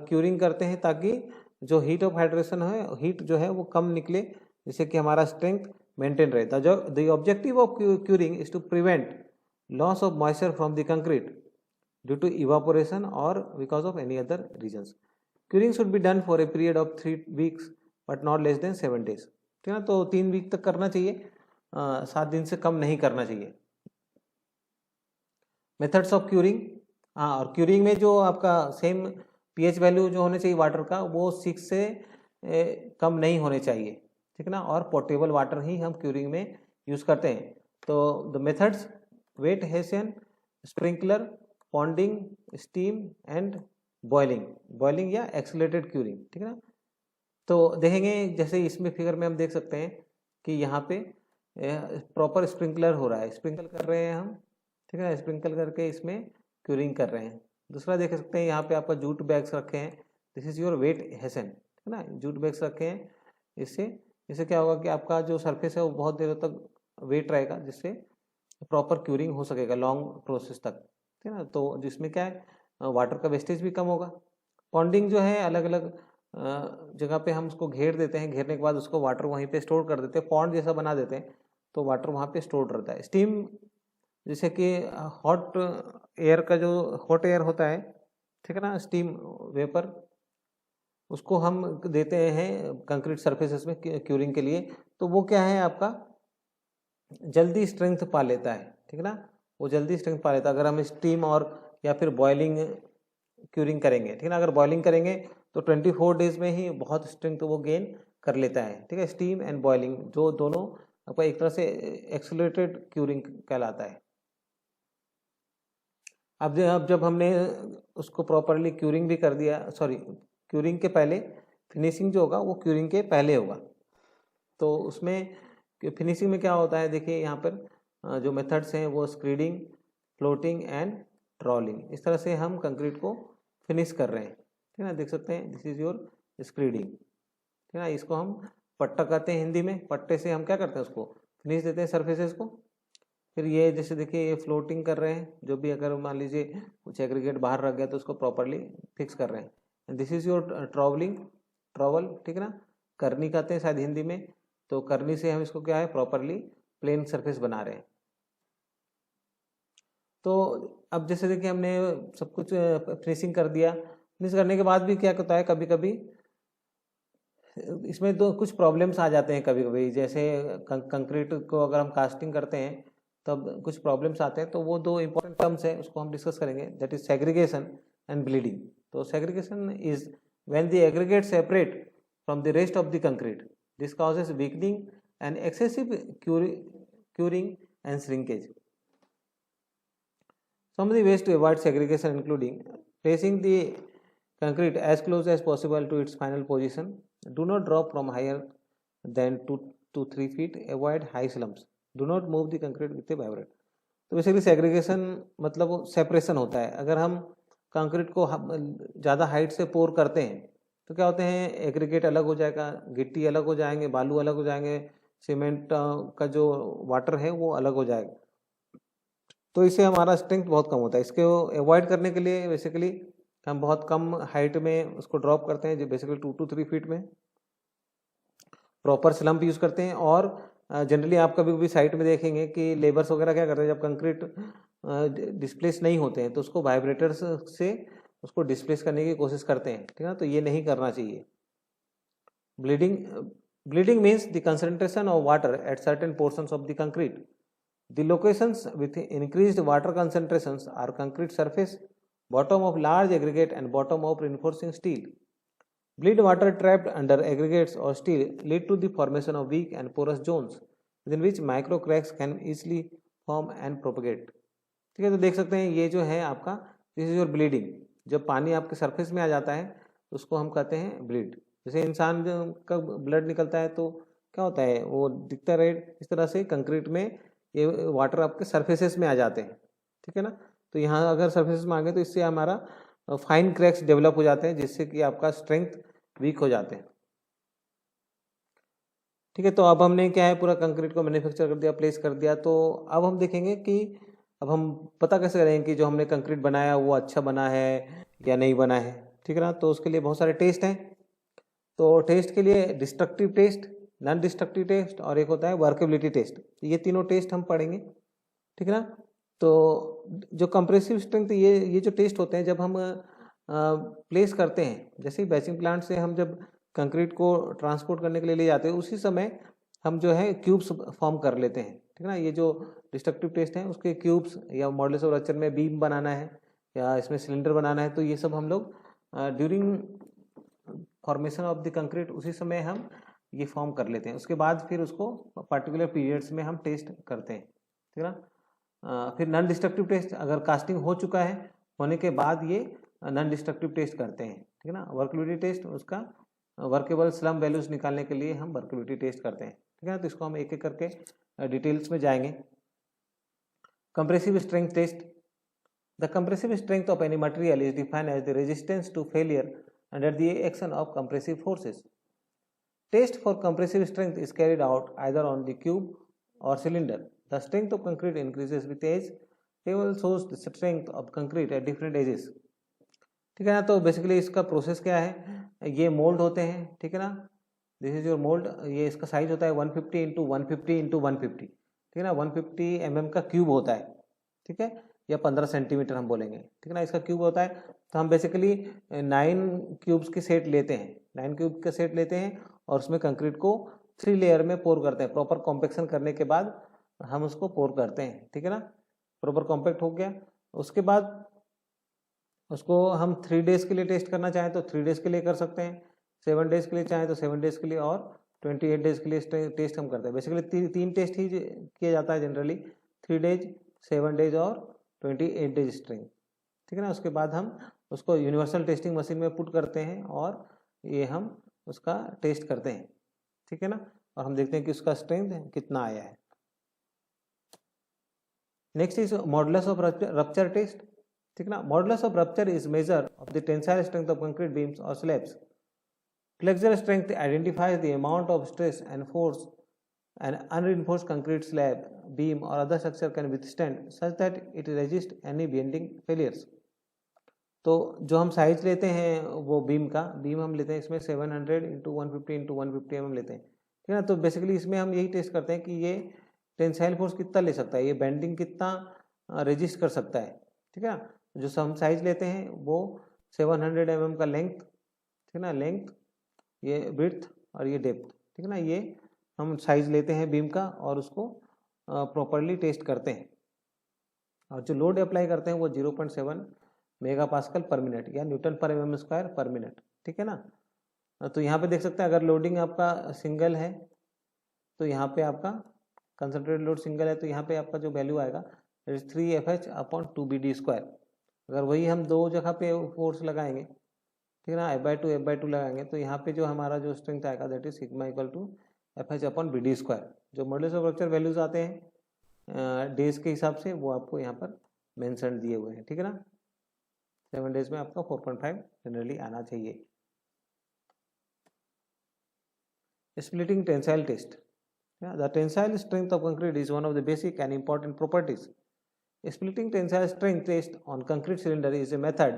क्यूरिंग करते हैं, ताकि जो हीट ऑफ हाइड्रेशन है, हीट जो है वो कम निकले, जिससे कि हमारा स्ट्रेंथ मेंटेन रहे। The objective of curing is to prevent loss of moisture from the concrete due to evaporation और because of any other reasons. Curing should be done for a period of 3 weeks but not less than 7 days, ठीक है ना। तो 3 week तक करना चाहिए, 7 दिन से कम नहीं करना चाहिए। मेथड्स ऑफ क्यूरिंग, हाँ, और क्यूरिंग में जो आपका सेम पीएच वैल्यू जो होने चाहिए वाटर का, वो 6 से कम नहीं होने चाहिए, ठीक है ना। और पोर्टेबल वाटर ही हम क्यूरिंग में यूज़ करते हैं। तो the methods wet hessian, sprinkler, ponding, steam and boiling, boiling या एक्सीलरेटेड क्यूरिंग, ठीक है ना। तो देखेंगे जैसे इसमें फिगर में हम देख सकते हैं कि यहाँ पे प्रॉपर स्प्रिंकलर हो रहा है, स्प्रिंकल कर रहे हैं हम, ठीक है ना, स्प्रिंकल करके इसमें क्यूरिंग कर रहे हैं। दूसरा देख सकते हैं यहाँ पे आपका जूट बैग्स रखे हैं, दिस इज योर वेट हेसन, ठीक है ना, जूट बैग्स रखे हैं। इससे क्या होगा कि आपका जो सरफेस है वो बहुत देर तक वेट रहेगा, जिससे प्रॉपर क्यूरिंग हो सकेगा लॉन्ग प्रोसेस तक, ठीक है ना। तो जिसमें क्या है, वाटर का वेस्टेज भी कम होगा। पॉन्डिंग जो है, अलग अलग जगह पे हम उसको घेर देते हैं, घेरने के बाद उसको वाटर वहीं पे स्टोर कर देते हैं, पॉन्ड जैसा बना देते हैं, तो वाटर वहाँ पे स्टोर रहता है। स्टीम, जैसे कि हॉट एयर का जो हॉट एयर होता है, ठीक है ना, स्टीम वेपर, उसको हम देते हैं कंक्रीट सरफेसेस में क्यूरिंग के लिए। तो वो क्या है, आपका जल्दी स्ट्रेंथ पा लेता है, ठीक है ना, वो जल्दी स्ट्रेंथ पा लेता है अगर हम स्टीम और या फिर बॉइलिंग क्यूरिंग करेंगे, ठीक है ना। अगर बॉइलिंग करेंगे तो 24 डेज में ही बहुत स्ट्रेंथ वो गेन कर लेता है, ठीक है। स्टीम एंड बॉइलिंग जो दोनों आपका एक तरह से एक्सेलरेटेड क्यूरिंग कहलाता है। अब जब हमने उसको प्रॉपरली क्यूरिंग भी कर दिया, सॉरी, क्यूरिंग के पहले फिनिशिंग जो होगा वो क्यूरिंग के पहले होगा। तो उसमें फिनिशिंग में क्या होता है, देखिए यहाँ पर जो मेथड्स हैं वो स्क्रीडिंग, फ्लोटिंग एंड ट्रॉलिंग, इस तरह से हम कंक्रीट को फिनिश कर रहे हैं, ठीक है ना। देख सकते हैं दिस इज योर स्क्रीडिंग, ठीक है ना। इसको हम पट्टा कहते हैं हिंदी में, पट्टे से हम क्या करते हैं, उसको फिनिश देते हैं सरफेसेस को। फिर ये जैसे देखिए ये फ्लोटिंग कर रहे हैं, जो भी अगर मान लीजिए कुछ एग्रीगेट बाहर रख गया तो उसको प्रॉपरली फिक्स कर रहे हैं। दिस इज योर ट्रॉवलिंग, ट्रॉवल, ठीक है ना, करनी कहते हैं शायद हिंदी में। तो करनी से हम इसको क्या है, प्रॉपरली प्लेन सरफेस बना रहे हैं। तो अब जैसे देखिए हमने सब कुछ फिनिशिंग कर दिया, फिनिश करने के बाद भी क्या होता है, कभी कभी इसमें तो कुछ प्रॉब्लम्स आ जाते हैं कभी कभी। जैसे कंक्रीट को अगर हम कास्टिंग करते हैं तब कुछ प्रॉब्लम्स आते हैं, तो वो 2 इंपॉर्टेंट टर्म्स हैं, उसको हम डिस्कस करेंगे, that is segregation and bleeding. तो segregation is when the aggregate separate from the rest of the concrete, this causes weakening and excessive curing and shrinkage. Some of the ways to avoid segregation including placing the concrete as close as possible to its final position. Do not drop from higher than 2 to 3 feet. Avoid high slumps. Do not move the concrete with a vibrate. तो basically segregation मतलब separation होता है। अगर हम concrete को ज़्यादा height से पोर करते हैं तो क्या होते हैं, एग्रीगेट अलग हो जाएगा, गिट्टी अलग हो जाएंगे, बालू अलग हो जाएंगे, सीमेंट का जो वाटर है वो अलग हो जाएगा, तो इससे हमारा स्ट्रेंथ बहुत कम होता है। इसको अवॉइड करने के लिए बेसिकली हम बहुत कम हाइट में उसको ड्रॉप करते हैं, जो बेसिकली 2 to 3 फीट में प्रॉपर स्लम्प यूज़ करते हैं। और जनरली आप कभी भी साइट में देखेंगे कि लेबर्स वगैरह क्या करते हैं, जब कंक्रीट डिस्प्लेस नहीं होते हैं तो उसको वाइब्रेटर्स से उसको डिस्प्लेस करने की कोशिश करते हैं, ठीक है ना, तो ये नहीं करना चाहिए। Bleeding means the concentration of water at certain portions of the concrete. The locations with increased water concentrations are concrete surface, bottom of large aggregate and bottom of reinforcing steel. Bleed water trapped under aggregates or steel lead to the formation of weak and porous zones within which micro cracks can easily form and propagate. ठीक है, तो देख सकते हैं ये जो है आपका दिस इज योर ब्लीडिंग। जब पानी आपके सरफेस में आ जाता है तो उसको हम कहते हैं ब्लीड। जैसे इंसान का ब्लड निकलता है तो क्या होता है, वो दिखता है रेड, इस तरह से कंक्रीट में ये वाटर आपके सरफेसेस में आ जाते हैं, ठीक है ना। तो यहाँ अगर सरफेसेस में आ गए तो इससे हमारा फाइन क्रैक्स डेवलप हो जाते हैं, जिससे कि आपका स्ट्रेंथ वीक हो जाते हैं, ठीक है। तो अब हमने क्या है, पूरा कंक्रीट को मैन्युफैक्चर कर दिया, प्लेस कर दिया। तो अब हम देखेंगे कि अब हम पता कैसे करेंगे कि जो हमने कंक्रीट बनाया वो अच्छा बना है या नहीं बना है, ठीक है ना। तो उसके लिए बहुत सारे टेस्ट हैं। तो टेस्ट के लिए destructive test, non destructive test और एक होता है वर्केबिलिटी टेस्ट। ये तीनों टेस्ट हम पढ़ेंगे, ठीक है ना। तो जो कंप्रेसिव स्ट्रेंथ ये जो टेस्ट होते हैं जब हम प्लेस करते हैं, जैसे बैचिंग प्लांट से हम जब कंक्रीट को ट्रांसपोर्ट करने के लिए ले जाते हैं उसी समय हम जो है क्यूब्स फॉर्म कर लेते हैं, ठीक है ना। ये जो डिस्ट्रक्टिव टेस्ट हैं उसके क्यूब्स या मॉडुलस ऑफ रप्चर में बीम बनाना है या इसमें सिलेंडर बनाना है, तो ये सब हम लोग during formation of the concrete उसी समय हम ये फॉर्म कर लेते हैं। उसके बाद फिर उसको पर्टिकुलर पीरियड्स में हम टेस्ट करते हैं, ठीक है ना। फिर नॉन डिस्ट्रक्टिव टेस्ट, अगर कास्टिंग हो चुका है होने के बाद ये नॉन डिस्ट्रक्टिव टेस्ट करते हैं, ठीक है ना। वर्केबिलिटी टेस्ट, उसका वर्केबल स्लम वैल्यूज निकालने के लिए हम वर्केबिलिटी टेस्ट करते हैं, ठीक है ना। तो इसको हम एक एक करके डिटेल्स में जाएंगे। Compressive strength test, the compressive strength of any material is defined as the resistance to failure under the action of compressive forces. Test for compressive strength is carried out either on the cube or cylinder. The strength of concrete increases with age. Table shows the strength of concrete at different ages. ठीक है ना। तो basically इसका process क्या है, ये mould होते हैं, ठीक है ना। This is your mould. ये इसका साइज होता है 150 इंटू 150 इंटू 150, ठीक है ना। 150 mm का क्यूब होता है, ठीक है, या 15 सेंटीमीटर हम बोलेंगे, ठीक है ना, इसका क्यूब होता है। तो हम बेसिकली 9 क्यूब्स के सेट लेते हैं, 9 क्यूब का सेट लेते हैं और उसमें कंक्रीट को 3 लेयर में पोर करते हैं। प्रॉपर कॉम्पेक्शन करने के बाद हम उसको पोर करते हैं, ठीक है ना। प्रॉपर कॉम्पैक्ट हो गया, उसके बाद उसको हम 3 डेज के लिए टेस्ट करना चाहें तो 3 डेज के लिए कर सकते हैं, 7 डेज के लिए चाहें तो 7 डेज के लिए, और 28 डेज के लिए टेस्ट हम करते हैं। बेसिकली 3 टेस्ट ही किया जाता है जनरली, 3 डेज, 7 डेज और 28 डेज स्ट्रेंथ, ठीक है ना। उसके बाद हम उसको यूनिवर्सल टेस्टिंग मशीन में पुट करते हैं और ये हम उसका टेस्ट करते हैं, ठीक है ना, और हम देखते हैं कि उसका स्ट्रेंथ कितना आया है। Next is modulus of rupture test, ठीक है ना। Modulus of rupture is measure of the tensile strength of concrete beams और slabs. Flexural strength identifies the amount of stress and force an unreinforced concrete slab, beam or other structure can withstand such that it resists any bending failures. तो जो हम size लेते हैं वो beam हम लेते हैं इसमें 700 इंटू 150 इंटू 150 mm लेते हैं, ठीक है ना। तो बेसिकली इसमें हम यही टेस्ट करते हैं कि ये टेंसाइल फोर्स कितना ले सकता है, ये बेंडिंग कितना रेजिस्ट कर सकता है, ठीक है ना। जो हम साइज लेते हैं वो 700 mm का लेंथ, ठीक है ना, लेंथ, ये विड्थ और ये डेप्थ, ठीक है ना, ये हम साइज लेते हैं बीम का और उसको प्रॉपरली टेस्ट करते हैं। और जो लोड अप्लाई करते हैं वो 0.7 मेगा पास्कल पर मिनट या न्यूटन पर mm स्क्वायर पर मिनट, ठीक है ना। तो यहाँ पे देख सकते हैं अगर लोडिंग आपका सिंगल है तो यहाँ पे आपका कंसंट्रेटेड लोड सिंगल है तो यहाँ पे आपका जो वैल्यू आएगा दैट इज 3FH/2BD²। अगर वही हम दो जगह पे फोर्स लगाएंगे, ठीक है ना, F/2 लगाएंगे, तो यहाँ पे जो हमारा जो स्ट्रेंथ आएगा that is sigma equal to FH/BD²। जो मॉडुलस ऑफ रप्चर वैल्यूज आते हैं डेज के हिसाब से वो आपको यहाँ पर मेंशन दिए हुए हैं, ठीक है ना। 7 डेज में आपका 4.5 जनरली आना चाहिए। Splitting tensile test. The tensile strength of concrete is one of the basic and important properties. Splitting tensile strength test on concrete cylinder is a method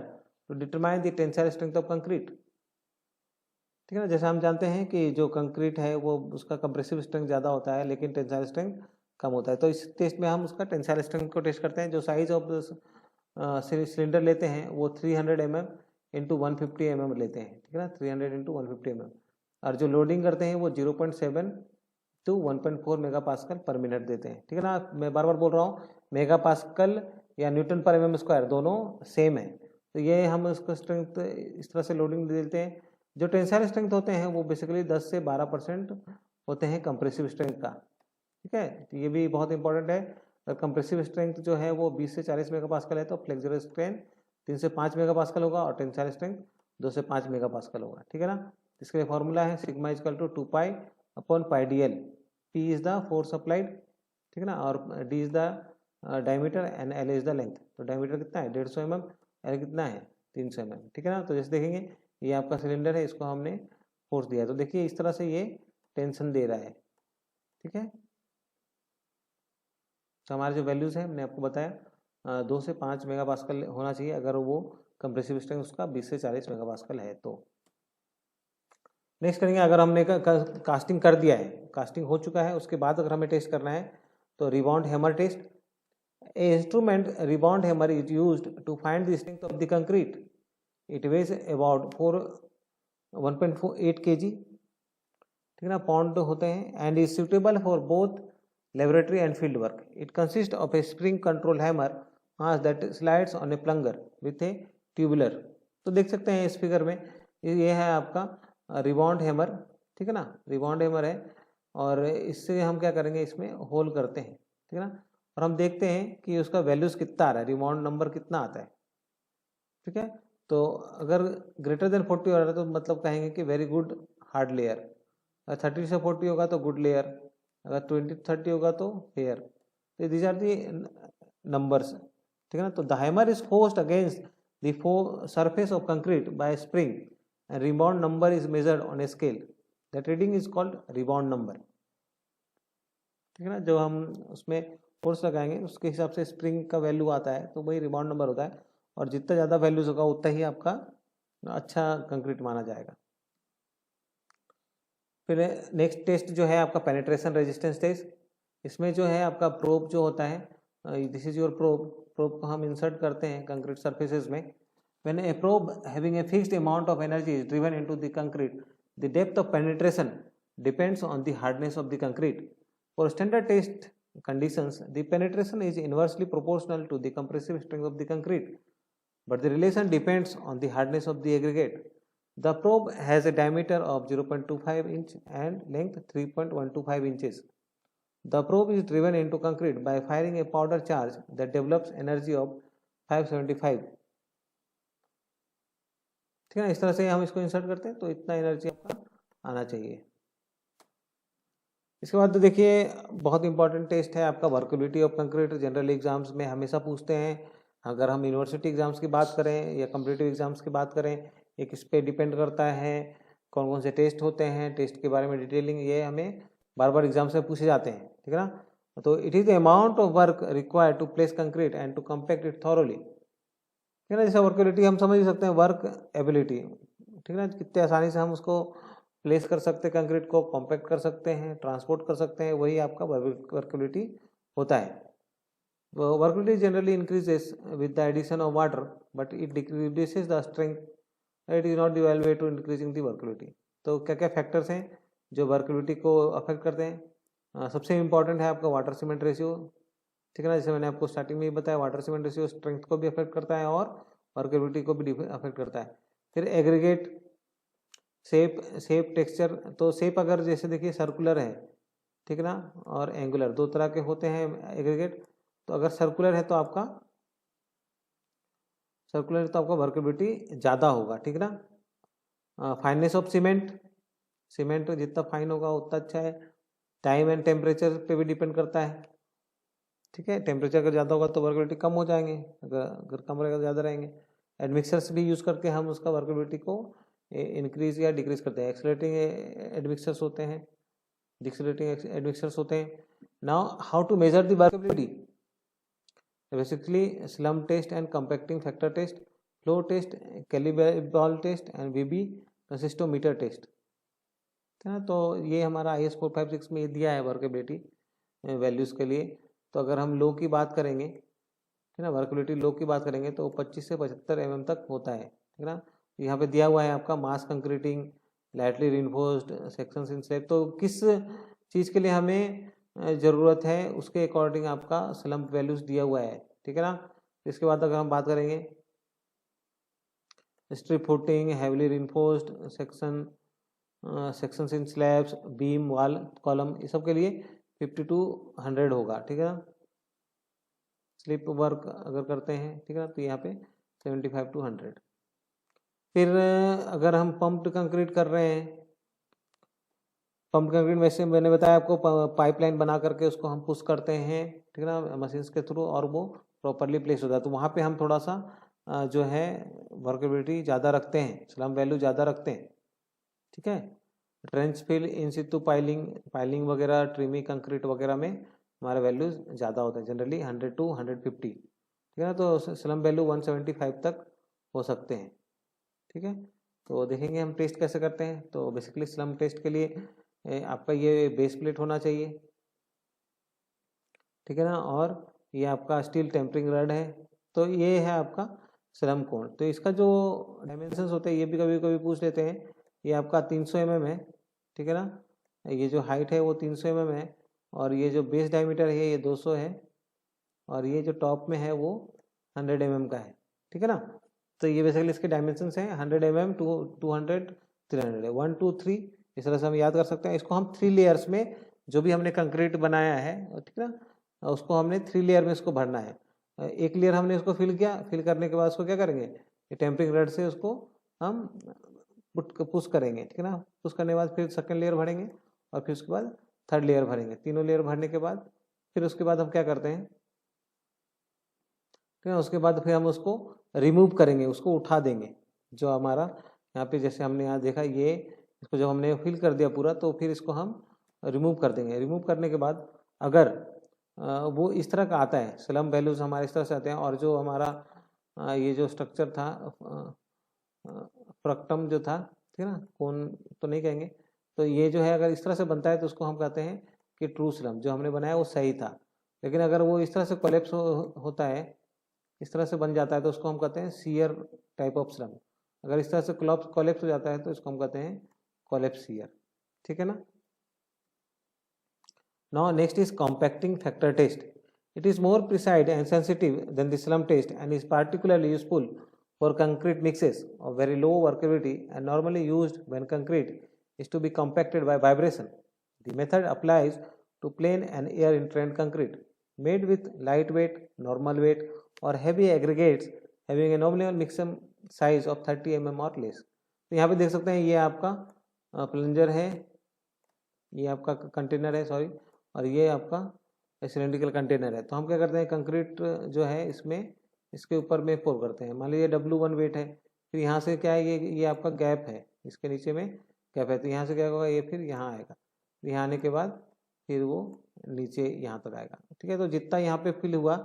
to determine the tensile strength of concrete. ठीक है ना, जैसे हम जानते हैं कि जो concrete है वो उसका कंप्रेसिव स्ट्रेंथ ज़्यादा होता है लेकिन टेंसाइल स्ट्रेंथ कम होता है। तो इस टेस्ट में हम उसका टेंसाइल स्ट्रेंथ को टेस्ट करते हैं। जो साइज ऑफ सिलेंडर लेते हैं वो 300 mm इंटू 150 mm लेते हैं, ठीक है ना, 300 इंटू 150 mm। और जो लोडिंग करते हैं वो 0.7 टू 1.4 मेगापास्कल पर मिनट देते हैं, ठीक है ना। मैं बार बार बोल रहा हूँ, मेगापास्कल या न्यूटन पर mm² दोनों सेम है। तो ये हम उसको स्ट्रेंथ इस तरह से लोडिंग देते हैं। जो टेंसाइल स्ट्रेंथ होते हैं वो बेसिकली 10 से 12% होते हैं कंप्रेसिव स्ट्रेंथ का, ठीक है। तो ये भी बहुत इंपॉर्टेंट है। अगर कंप्रेसिव स्ट्रेंथ जो है वो 20 से 40 मेगापास्कल है तो फ्लेक्सुरल स्ट्रेंथ 3 से 5 मेगापास्कल होगा और टेंसाइल स्ट्रेंथ 2 से 5 मेगापास्कल होगा, ठीक है ना। इसके लिए फॉर्मूला है sigma equal to 2π/πdl। P is the force applied, ठीक है ना, और D is the diameter and L is the length. तो डायमीटर कितना है 150 mm, L कितना है 300 mm, ठीक है ना। तो जैसे देखेंगे ये आपका सिलेंडर है, इसको हमने फोर्स दिया, तो देखिए इस तरह से ये टेंशन दे रहा है, ठीक है। तो हमारे जो वैल्यूज हैं मैंने आपको बताया 2 से 5 मेगापास्कल होना चाहिए अगर वो कंप्रेसिव स्ट्रेंथ उसका 20 से 40 मेगापास्कल है तो। नेक्स्ट करेंगे, अगर हमने कास्टिंग कर दिया है, कास्टिंग हो चुका है, उसके बाद अगर हमें टेस्ट करना है तो rebound hammer test. A instrument rebound hammer is used to find the strength of the concrete. It weighs about 1.48 kg, ठीक है ना, पाउंड होते हैं, and is suitable for both laboratory and field work. It consist of a spring control hammer that slides on a plunger with a tubular. तो देख सकते हैं इस फिगर में ये है आपका रिबाउंड हैमर, ठीक है ना, रिबाउंड हैमर है, और इससे हम क्या करेंगे, इसमें होल करते हैं, ठीक है ना, और हम देखते हैं कि उसका वैल्यूज कितना आ रहा है, रिबाउंड नंबर कितना आता है, ठीक है। तो अगर ग्रेटर देन 40 हो रहा है तो मतलब कहेंगे कि वेरी गुड हार्ड लेयर, अगर 30 से 40 होगा तो गुड लेयर, अगर 20-30 होगा तो फेयर। तो दीज आर दी नंबर्स, ठीक है ना। तो the hammer is forced against the surface of concrete bye spring and rebound number is measured on a scale. That reading is called rebound number, ठीक है ना। जो हम उसमें फोर्स लगाएंगे उसके हिसाब से स्प्रिंग का वैल्यू आता है, तो वही रिबाउंड नंबर होता है, और जितना ज़्यादा वैल्यूज होगा उतना ही आपका अच्छा कंक्रीट माना जाएगा। फिर नेक्स्ट टेस्ट जो है आपका पेनिट्रेशन रेजिस्टेंस टेस्ट। इसमें जो है आपका प्रोब जो होता है, this is your probe. Probe को हम इंसर्ट करते हैं कंक्रीट सर्फेसेस में। When a probe having a fixed amount of energy is driven into the concrete, the depth of penetration depends on the hardness of the concrete. For standard test conditions, the penetration is inversely proportional to the compressive strength of the concrete, but the relation depends on the hardness of the aggregate. The probe has a diameter of 0.25 inch and length 3.125 inches. The probe is driven into concrete by firing a powder charge that develops energy of 575, ठीक है ना। इस तरह से हम इसको insert करते हैं तो इतना एनर्जी आपका आना चाहिए। इसके बाद तो देखिए बहुत इंपॉर्टेंट टेस्ट है आपका workability of concrete. General exams में हमेशा पूछते हैं। अगर हम यूनिवर्सिटी एग्जाम्स की बात करें या कॉम्पिटिटिव एग्जाम्स की बात करें, एक इस पर डिपेंड करता है कौन कौन से टेस्ट होते हैं, टेस्ट के बारे में डिटेलिंग ये हमें बार बार एग्जाम्स में पूछे जाते हैं, ठीक है ना। तो it is the amount of work required to place concrete and to compact it thoroughly, ठीक है ना। जैसे वर्केबिलिटी हम समझ सकते हैं वर्क एबिलिटी, ठीक है ना, कितने आसानी से हम उसको प्लेस कर सकते हैं, कंक्रीट को कॉम्पैक्ट कर सकते हैं, ट्रांसपोर्ट कर सकते हैं, वही आपका वर्केबिलिटी होता है। Workability generally increases with the addition of water but it decreases the strength, it is not the well way to increasing the workability. तो क्या क्या फैक्टर्स हैं जो वर्केबिलिटी को अफेक्ट करते हैं। सबसे इंपॉर्टेंट है आपका वाटर सीमेंट रेशियो, ठीक है ना। जैसे मैंने आपको स्टार्टिंग में ही बताया, वाटर सीमेंट रेशियो स्ट्रेंथ को भी अफेक्ट करता है और वर्केबिलिटी को भी अफेक्ट करता है। फिर एग्रीगेट, शेप टेक्सचर। तो शेप अगर जैसे देखिए सर्कुलर है, ठीक है ना, और एंगुलर, दो तरह के होते हैं एग्रीगेट। तो अगर सर्कुलर है तो आपका वर्केबिलिटी ज़्यादा होगा, ठीक है ना। फाइननेस ऑफ सीमेंट जितना फाइन होगा उतना अच्छा है। टाइम एंड टेम्परेचर पे भी डिपेंड करता है, ठीक है। टेम्परेचर अगर ज़्यादा होगा तो वर्केबिलिटी कम हो जाएंगे, अगर कम रहेगा तो ज़्यादा रहेंगे। एडमिक्सर्स भी यूज़ करके हम उसका वर्केबिलिटी को इंक्रीज या डिक्रीज करते हैं। एक्सेलरेटिंग एडमिक्सर्स होते हैं, डिक्सेलरेटिंग एडमिक्सर्स होते हैं। Now how to measure the workability? Basically slump test and compacting factor test, flow test, calibrable test and vebe consistometer test, है ना। तो ये हमारा IS 456 में दिया है वर्केबिलिटी वैल्यूज़ के लिए। तो अगर हम लो की बात करेंगे, ठीक है ना, वर्केबिलिटी लो की बात करेंगे तो 25 से 75 mm तक होता है, ठीक है ना। यहाँ पे दिया हुआ है आपका mass concreting, lightly reinforced sections in slab. तो किस चीज़ के लिए हमें ज़रूरत है उसके अकॉर्डिंग आपका स्लम्प वैल्यूज़ दिया हुआ है, ठीक है ना। इसके बाद अगर हम बात करेंगे strip footing, heavily reinforced sections इन स्लैब्स, बीम, वॉल, कॉलम, ये सब के लिए 50 to 100 होगा, ठीक है ना। स्लिप वर्क अगर करते हैं, ठीक है ना, तो यहाँ पे 75 to 100। फिर अगर हम पम्प्ड कंक्रीट कर रहे हैं, पम्प कंक्रीट में से मैंने बताया आपको पाइपलाइन बना करके उसको हम पुश करते हैं, ठीक है ना, मशीन्स के थ्रू, और वो प्रॉपरली प्लेस होता है। तो वहाँ पे हम थोड़ा सा जो है वर्केबिलिटी ज़्यादा रखते हैं, स्लम वैल्यू ज़्यादा रखते हैं, ठीक है। ट्रेंच फिल, इन सितु पाइलिंग वगैरह, ट्रिमी कंक्रीट वगैरह में हमारा वैल्यू ज़्यादा होता है, जनरली 100 to 150, ठीक है ना। तो स्लम वैल्यू 175 तक हो सकते हैं, ठीक है। तो देखेंगे हम टेस्ट कैसे करते हैं। तो बेसिकली स्लम टेस्ट के लिए आपका ये बेस प्लेट होना चाहिए, ठीक है ना, और ये आपका स्टील टेम्परिंग रड है। तो ये है आपका स्लम कोण। तो इसका जो डायमेंशंस होते हैं ये भी कभी कभी पूछ लेते हैं। ये आपका 300 mm है, ठीक है ना। ये जो हाइट है वो 300 mm है, और ये जो बेस डायमीटर है ये 200 है, और ये जो टॉप में है वो 100 mm का है, ठीक है ना। तो ये बेसिकली इसके डायमेंशंस हैं 100 mm, 200, 300 है, 1 2 3, इस तरह से हम याद कर सकते हैं। इसको हम 3 लेयर्स में, जो भी हमने कंक्रीट बनाया है, ठीक है ना, उसको हमने 3 लेयर में इसको भरना है। एक लेयर हमने इसको फिल किया, फिल करने के बाद उसको क्या करेंगे, ये टेम्परिंग रड से उसको हम पुश करेंगे, ठीक है ना। पुश करने के बाद फिर सेकंड लेयर भरेंगे, और फिर उसके बाद थर्ड लेयर भरेंगे। तीनों लेयर भरने के बाद फिर उसके बाद हम क्या करते हैं, ठीक है, उसके बाद फिर हम उसको रिमूव करेंगे, उसको उठा देंगे। जो हमारा यहाँ पे जैसे हमने यहाँ देखा, ये इसको जब हमने फिल कर दिया पूरा, तो फिर इसको हम रिमूव कर देंगे। रिमूव करने के बाद अगर वो इस तरह का आता है, स्लम वैल्यूज हमारे इस तरह से आते हैं, और जो हमारा ये जो स्ट्रक्चर था, फ्रक्टम जो था, ठीक है ना, कौन तो नहीं कहेंगे, तो ये जो है अगर इस तरह से बनता है तो उसको हम कहते हैं कि ट्रू स्लम, जो हमने बनाया वो सही था। लेकिन अगर वो इस तरह से कोलेप्स होता है, इस तरह से बन जाता है, तो उसको हम कहते हैं शियर टाइप ऑफ स्लम। अगर इस तरह से कोलेप्स हो जाता है तो इसको हम कहते हैं कोलेप्स शियर, ठीक है ना। Now next is compacting factor test. It is more precise and sensitive than the slump test and is particularly useful for concrete mixes of very low workability and normally used when concrete is to be compacted by vibration. The method applies to plain and air entrained concrete made with lightweight, normal weight or heavy aggregates having a nominal maximum size of 30 mm or less. तो यहाँ पे देख सकते हैं ये आपका plunger है, ये आपका कंटेनर है, सॉरी, और ये आपका सिलेंड्रिकल कंटेनर है। तो हम क्या करते हैं, कंक्रीट जो है इसमें इसके ऊपर में पोर करते हैं। मान लीजिए W1 वेट है, फिर यहाँ से क्या है, ये आपका गैप है, इसके नीचे में गैप है, तो यहाँ से क्या होगा, ये फिर यहाँ आएगा, यहाँ आने के बाद फिर वो नीचे यहाँ तक आएगा, ठीक है। तो जितना यहाँ पे फिल हुआ,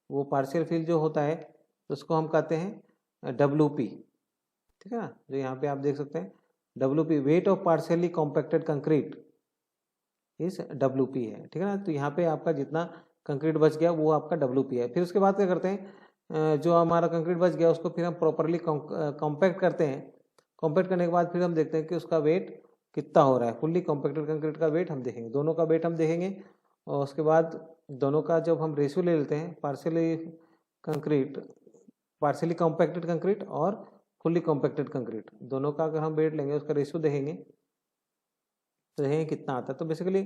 वो पार्शियल फिल जो होता है, तो उसको हम कहते हैं WP, ठीक है ना। जो यहाँ पे आप देख सकते हैं WP, weight of partially compacted concrete इस WP है, ठीक है ना। तो यहाँ पे आपका जितना कंक्रीट बच गया वो आपका WP है। फिर उसके बाद क्या करते हैं, जो हमारा कंक्रीट बच गया उसको फिर हम प्रॉपरली कॉम्पैक्ट करते हैं। कॉम्पैक्ट करने के बाद फिर हम देखते हैं कि उसका वेट कितना हो रहा है। फुल्ली कॉम्पैक्टेड कंक्रीट का वेट हम देखेंगे, दोनों का वेट हम देखेंगे, और उसके बाद दोनों का जब हम रेशियो ले लेते हैं, पार्शियली कॉम्पैक्टेड कंक्रीट और फुल्ली कॉम्पैक्टेड कंक्रीट, दोनों का अगर हम वेट लेंगे, उसका रेशियो देखेंगे, तो देखेंगे कितना आता है। तो बेसिकली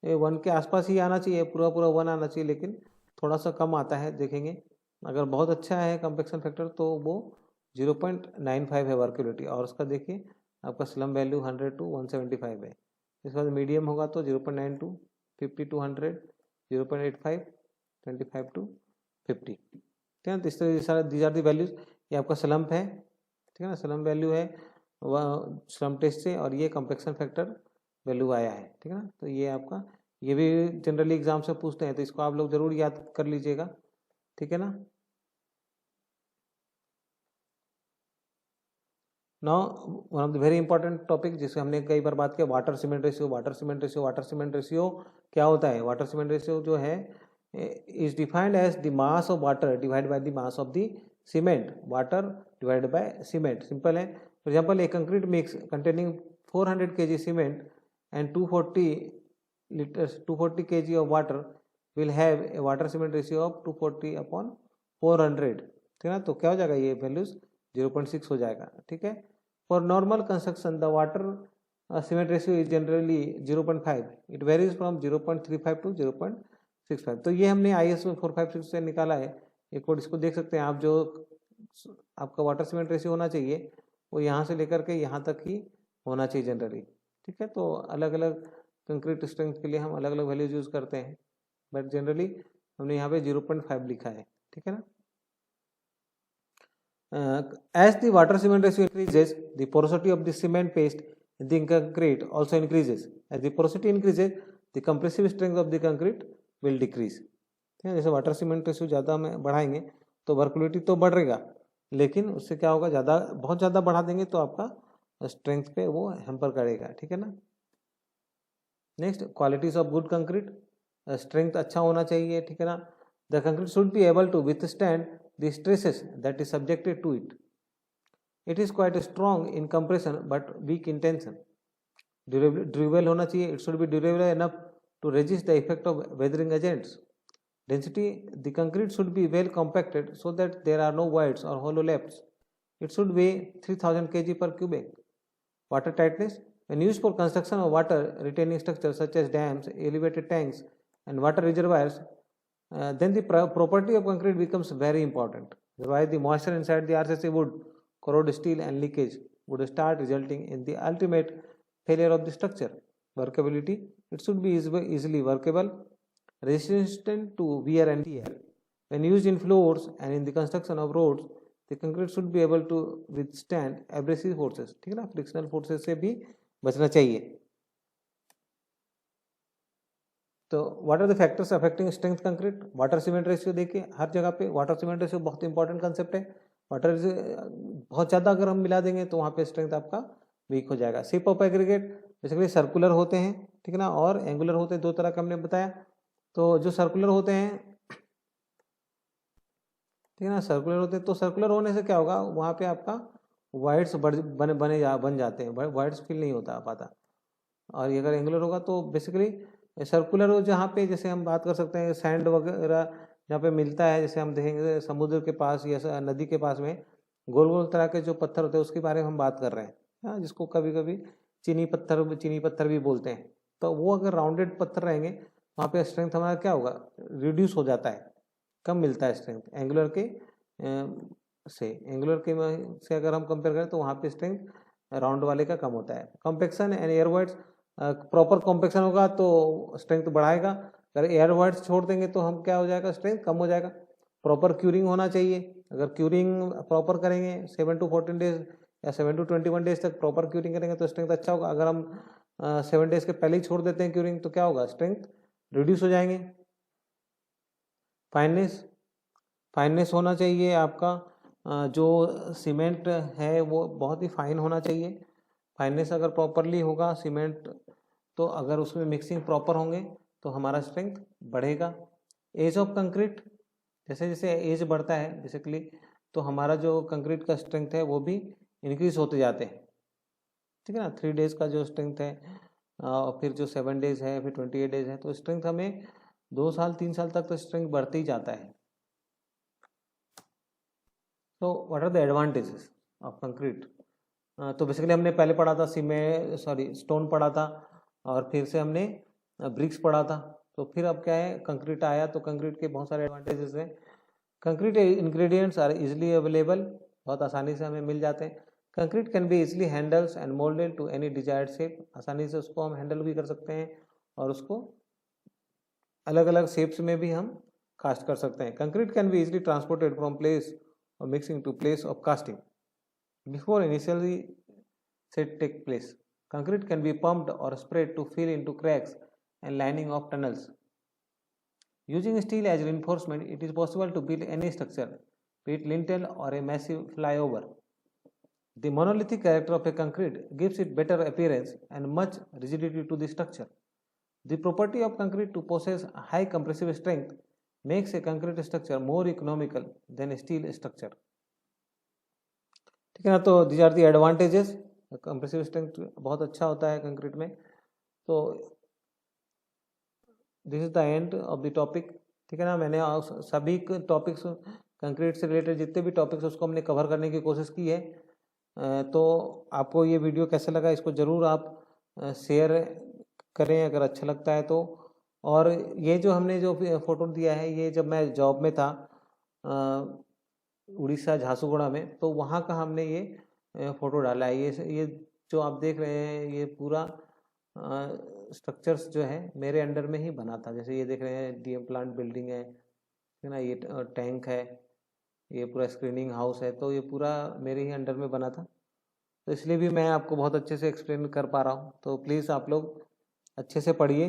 1 के आसपास ही आना चाहिए, पूरा 1 आना चाहिए, लेकिन थोड़ा सा कम आता है देखेंगे, अगर बहुत अच्छा है कम्पेक्शन फैक्टर तो वो 0.95 है वर्केबिलिटी, और उसका देखिए आपका स्लम वैल्यू 100 to 175 है। इसके बाद मीडियम होगा तो 0.92, 50 to 100, 0.85, 25 to 50, ठीक है ना। तो इस तरह सारे दीज आर दी वैल्यूज। ये आपका स्लम्प है, ठीक है ना, स्लम्प वैल्यू है वह स्लम्प टेस्ट से, और ये कम्पेक्शन फैक्टर वैल्यू आया है, ठीक है ना। तो ये आपका, ये भी जनरली एग्जाम से पूछते हैं, तो इसको आप लोग जरूर याद कर लीजिएगा, ठीक है ना। Now one of the very important topic जिससे हमने कई बार बात किया, water cement ratio. Water cement ratio, water cement ratio क्या होता है? वाटर सीमेंट रेशियो जो है is defined as the mass of water divide by the mass of the cement, water divided by cement. Simple है। For example a concrete mix containing 400 kg cement and 240 kg of water will have a water cement ratio of 240/400, ठीक है ना। तो क्या हो जाएगा, ये values 0.6 हो जाएगा, ठीक है। For normal construction the water cement ratio is generally 0.5, it varies from 0.35 to 0.65। तो ये हमने IS में 456 से निकाला है ये कोड, इसको देख सकते हैं आप। जो आपका वाटर सीमेंट रेशियो होना चाहिए वो यहाँ से लेकर के यहाँ तक ही होना चाहिए जनरली, ठीक है। तो अलग अलग कंक्रीट स्ट्रेंथ के लिए हम अलग अलग वैल्यूज यूज करते हैं, बट जनरली हमने यहाँ पे 0.5 लिखा है, ठीक है ना। As the water cement ratio increases, the porosity of the cement paste in the concrete also increases. As the porosity increases, the compressive strength of the concrete will decrease. ठीक है, जैसे वाटर सीमेंट रेशियो ज़्यादा में बढ़ाएंगे तो वर्कुलिटी तो बढ़ेगा, लेकिन उससे क्या होगा, ज़्यादा बहुत ज़्यादा बढ़ा देंगे तो आपका स्ट्रेंथ पे वो हैम्पर करेगा, ठीक है ना। Next, qualities of good concrete. Strength अच्छा होना चाहिए, ठीक है ना। The concrete should be able to withstand the stresses that is subjected to it. It is quite strong in compression but weak in tension. Durable होना चाहिए, it should be durable enough to resist the effect of weathering agents. Density, the concrete should be well compacted so that there are no voids or hollow laps. It should weigh 3000 kg per cubic. Water tightness, when used for construction of water retaining structures such as dams, elevated tanks and water reservoirs, then the property of concrete becomes very important. Otherwise, the moisture inside the RCC would corrode steel and leakage would start resulting in the ultimate failure of the structure. Workability, it should be easily workable, resistant to wear and tear. When used in floors and in the construction of roads, the concrete should be able to withstand abrasive forces, ठीक है ना, frictional forces से भी बचना चाहिए। तो what are the factors affecting strength concrete? Water cement ratio देखिए, हर जगह पे वाटर सीमेंट रेशियो बहुत इंपॉर्टेंट कंसेप्ट है। वाटर बहुत ज़्यादा अगर हम मिला देंगे तो वहाँ पे स्ट्रेंथ आपका वीक हो जाएगा। Shape of aggregate basically circular होते हैं, ठीक है ना, और एंगुलर होते हैं, दो तरह का हमने बताया। तो जो सर्कुलर होते हैं, ठीक है ना, सर्कुलर होते हैं, तो सर्कुलर होने से क्या होगा, वहाँ पे आपका वाइड्स बन जाते हैं, वाइड्स फिल नहीं होता पाता। और ये अगर एंगुलर होगा तो बेसिकली सर्कुलर हो, जहाँ पे जैसे हम बात कर सकते हैं सैंड वगैरह जहाँ पे मिलता है, जैसे हम देखेंगे समुद्र के पास या नदी के पास में गोल गोल तरह के जो पत्थर होते हैं उसके बारे में हम बात कर रहे हैं, हाँ, जिसको कभी कभी चीनी पत्थर भी बोलते हैं। तो वो अगर राउंडेड पत्थर रहेंगे वहाँ पे स्ट्रेंथ हमारा क्या होगा, रिड्यूस हो जाता है, कम मिलता है स्ट्रेंथ। एंगुलर के से अगर हम कंपेयर करें तो वहाँ पे स्ट्रेंथ राउंड वाले का कम होता है। कॉम्पेक्शन एंड एयरवाइड्स, प्रॉपर कॉम्पेक्शन होगा तो स्ट्रेंथ बढ़ाएगा, अगर एयर वाइड्स छोड़ देंगे तो हम क्या हो जाएगा, स्ट्रेंथ कम हो जाएगा। प्रॉपर क्यूरिंग होना चाहिए, अगर क्यूरिंग प्रॉपर करेंगे 7 to 14 डेज या 7 to 21 डेज तक प्रॉपर क्यूरिंग करेंगे तो स्ट्रेंथ अच्छा होगा। अगर हम 7 डेज के पहले ही छोड़ देते हैं क्यूरिंग तो क्या होगा, स्ट्रेंथ रिड्यूस हो जाएंगे। फाइननेस होना चाहिए आपका, जो सीमेंट है वो बहुत ही फाइन होना चाहिए। फाइननेस अगर प्रॉपरली होगा सीमेंट, तो अगर उसमें मिक्सिंग प्रॉपर होंगे तो हमारा स्ट्रेंथ बढ़ेगा। एज ऑफ कंक्रीट, जैसे जैसे एज बढ़ता है बेसिकली तो हमारा जो कंक्रीट का स्ट्रेंथ है वो भी इंक्रीज होते जाते हैं, ठीक है ना। 3 डेज का जो स्ट्रेंथ है और फिर जो 7 डेज है, फिर 28 डेज है, तो स्ट्रेंथ हमें 2 साल 3 साल तक तो स्ट्रेंथ बढ़ते ही जाता है। तो what are the advantages of concrete? तो बेसिकली हमने पहले पढ़ा था स्टोन पढ़ा था, और फिर से हमने ब्रिक्स पढ़ा था, तो फिर अब क्या है, कंक्रीट आया, तो कंक्रीट के बहुत सारे एडवांटेजेस हैं। Concrete ingredients are easily available, बहुत आसानी से हमें मिल जाते हैं। Concrete can be easily handles and moulded to any desired shape, आसानी से उसको हम हैंडल भी कर सकते हैं और उसको अलग अलग शेप्स में भी हम कास्ट कर सकते हैं। Concrete can be easily transported from place और mixing to place of casting before initially set take place. Concrete can be pumped or sprayed to fill into cracks and lining of tunnels. Using steel as reinforcement, it is possible to build any structure, be it lintel or a massive flyover. The monolithic character of a concrete gives it better appearance and much rigidity to the structure. The property of concrete to possess high compressive strength makes a concrete structure more economical than a steel structure. ठीक है ना, तो these are the advantages. Compressive strength बहुत अच्छा होता है concrete में। तो this is the end of the topic, ठीक है ना। मैंने सभी टॉपिक्स कंक्रीट से रिलेटेड जितने भी टॉपिक्स उसको हमने कवर करने की कोशिश की है। तो आपको ये वीडियो कैसा लगा, इसको ज़रूर आप शेयर करें अगर अच्छा लगता है तो। और ये जो हमने जो फ़ोटो दिया है, ये जब मैं जॉब में था उड़ीसा झारसुगुड़ा में, तो वहाँ का हमने ये फ़ोटो डाला है। ये जो आप देख रहे हैं ये पूरा स्ट्रक्चर्स जो है मेरे अंडर में ही बना था। जैसे ये देख रहे हैं डीएम प्लांट बिल्डिंग है ना, ये टैंक है, ये पूरा स्क्रीनिंग हाउस है, तो ये पूरा मेरे ही अंडर में बना था। तो इसलिए भी मैं आपको बहुत अच्छे से एक्सप्लेन कर पा रहा हूँ। तो प्लीज़ आप लोग अच्छे से पढ़िए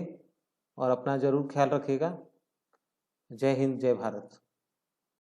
और अपना ज़रूर ख्याल रखिएगा। जय हिंद, जय भारत।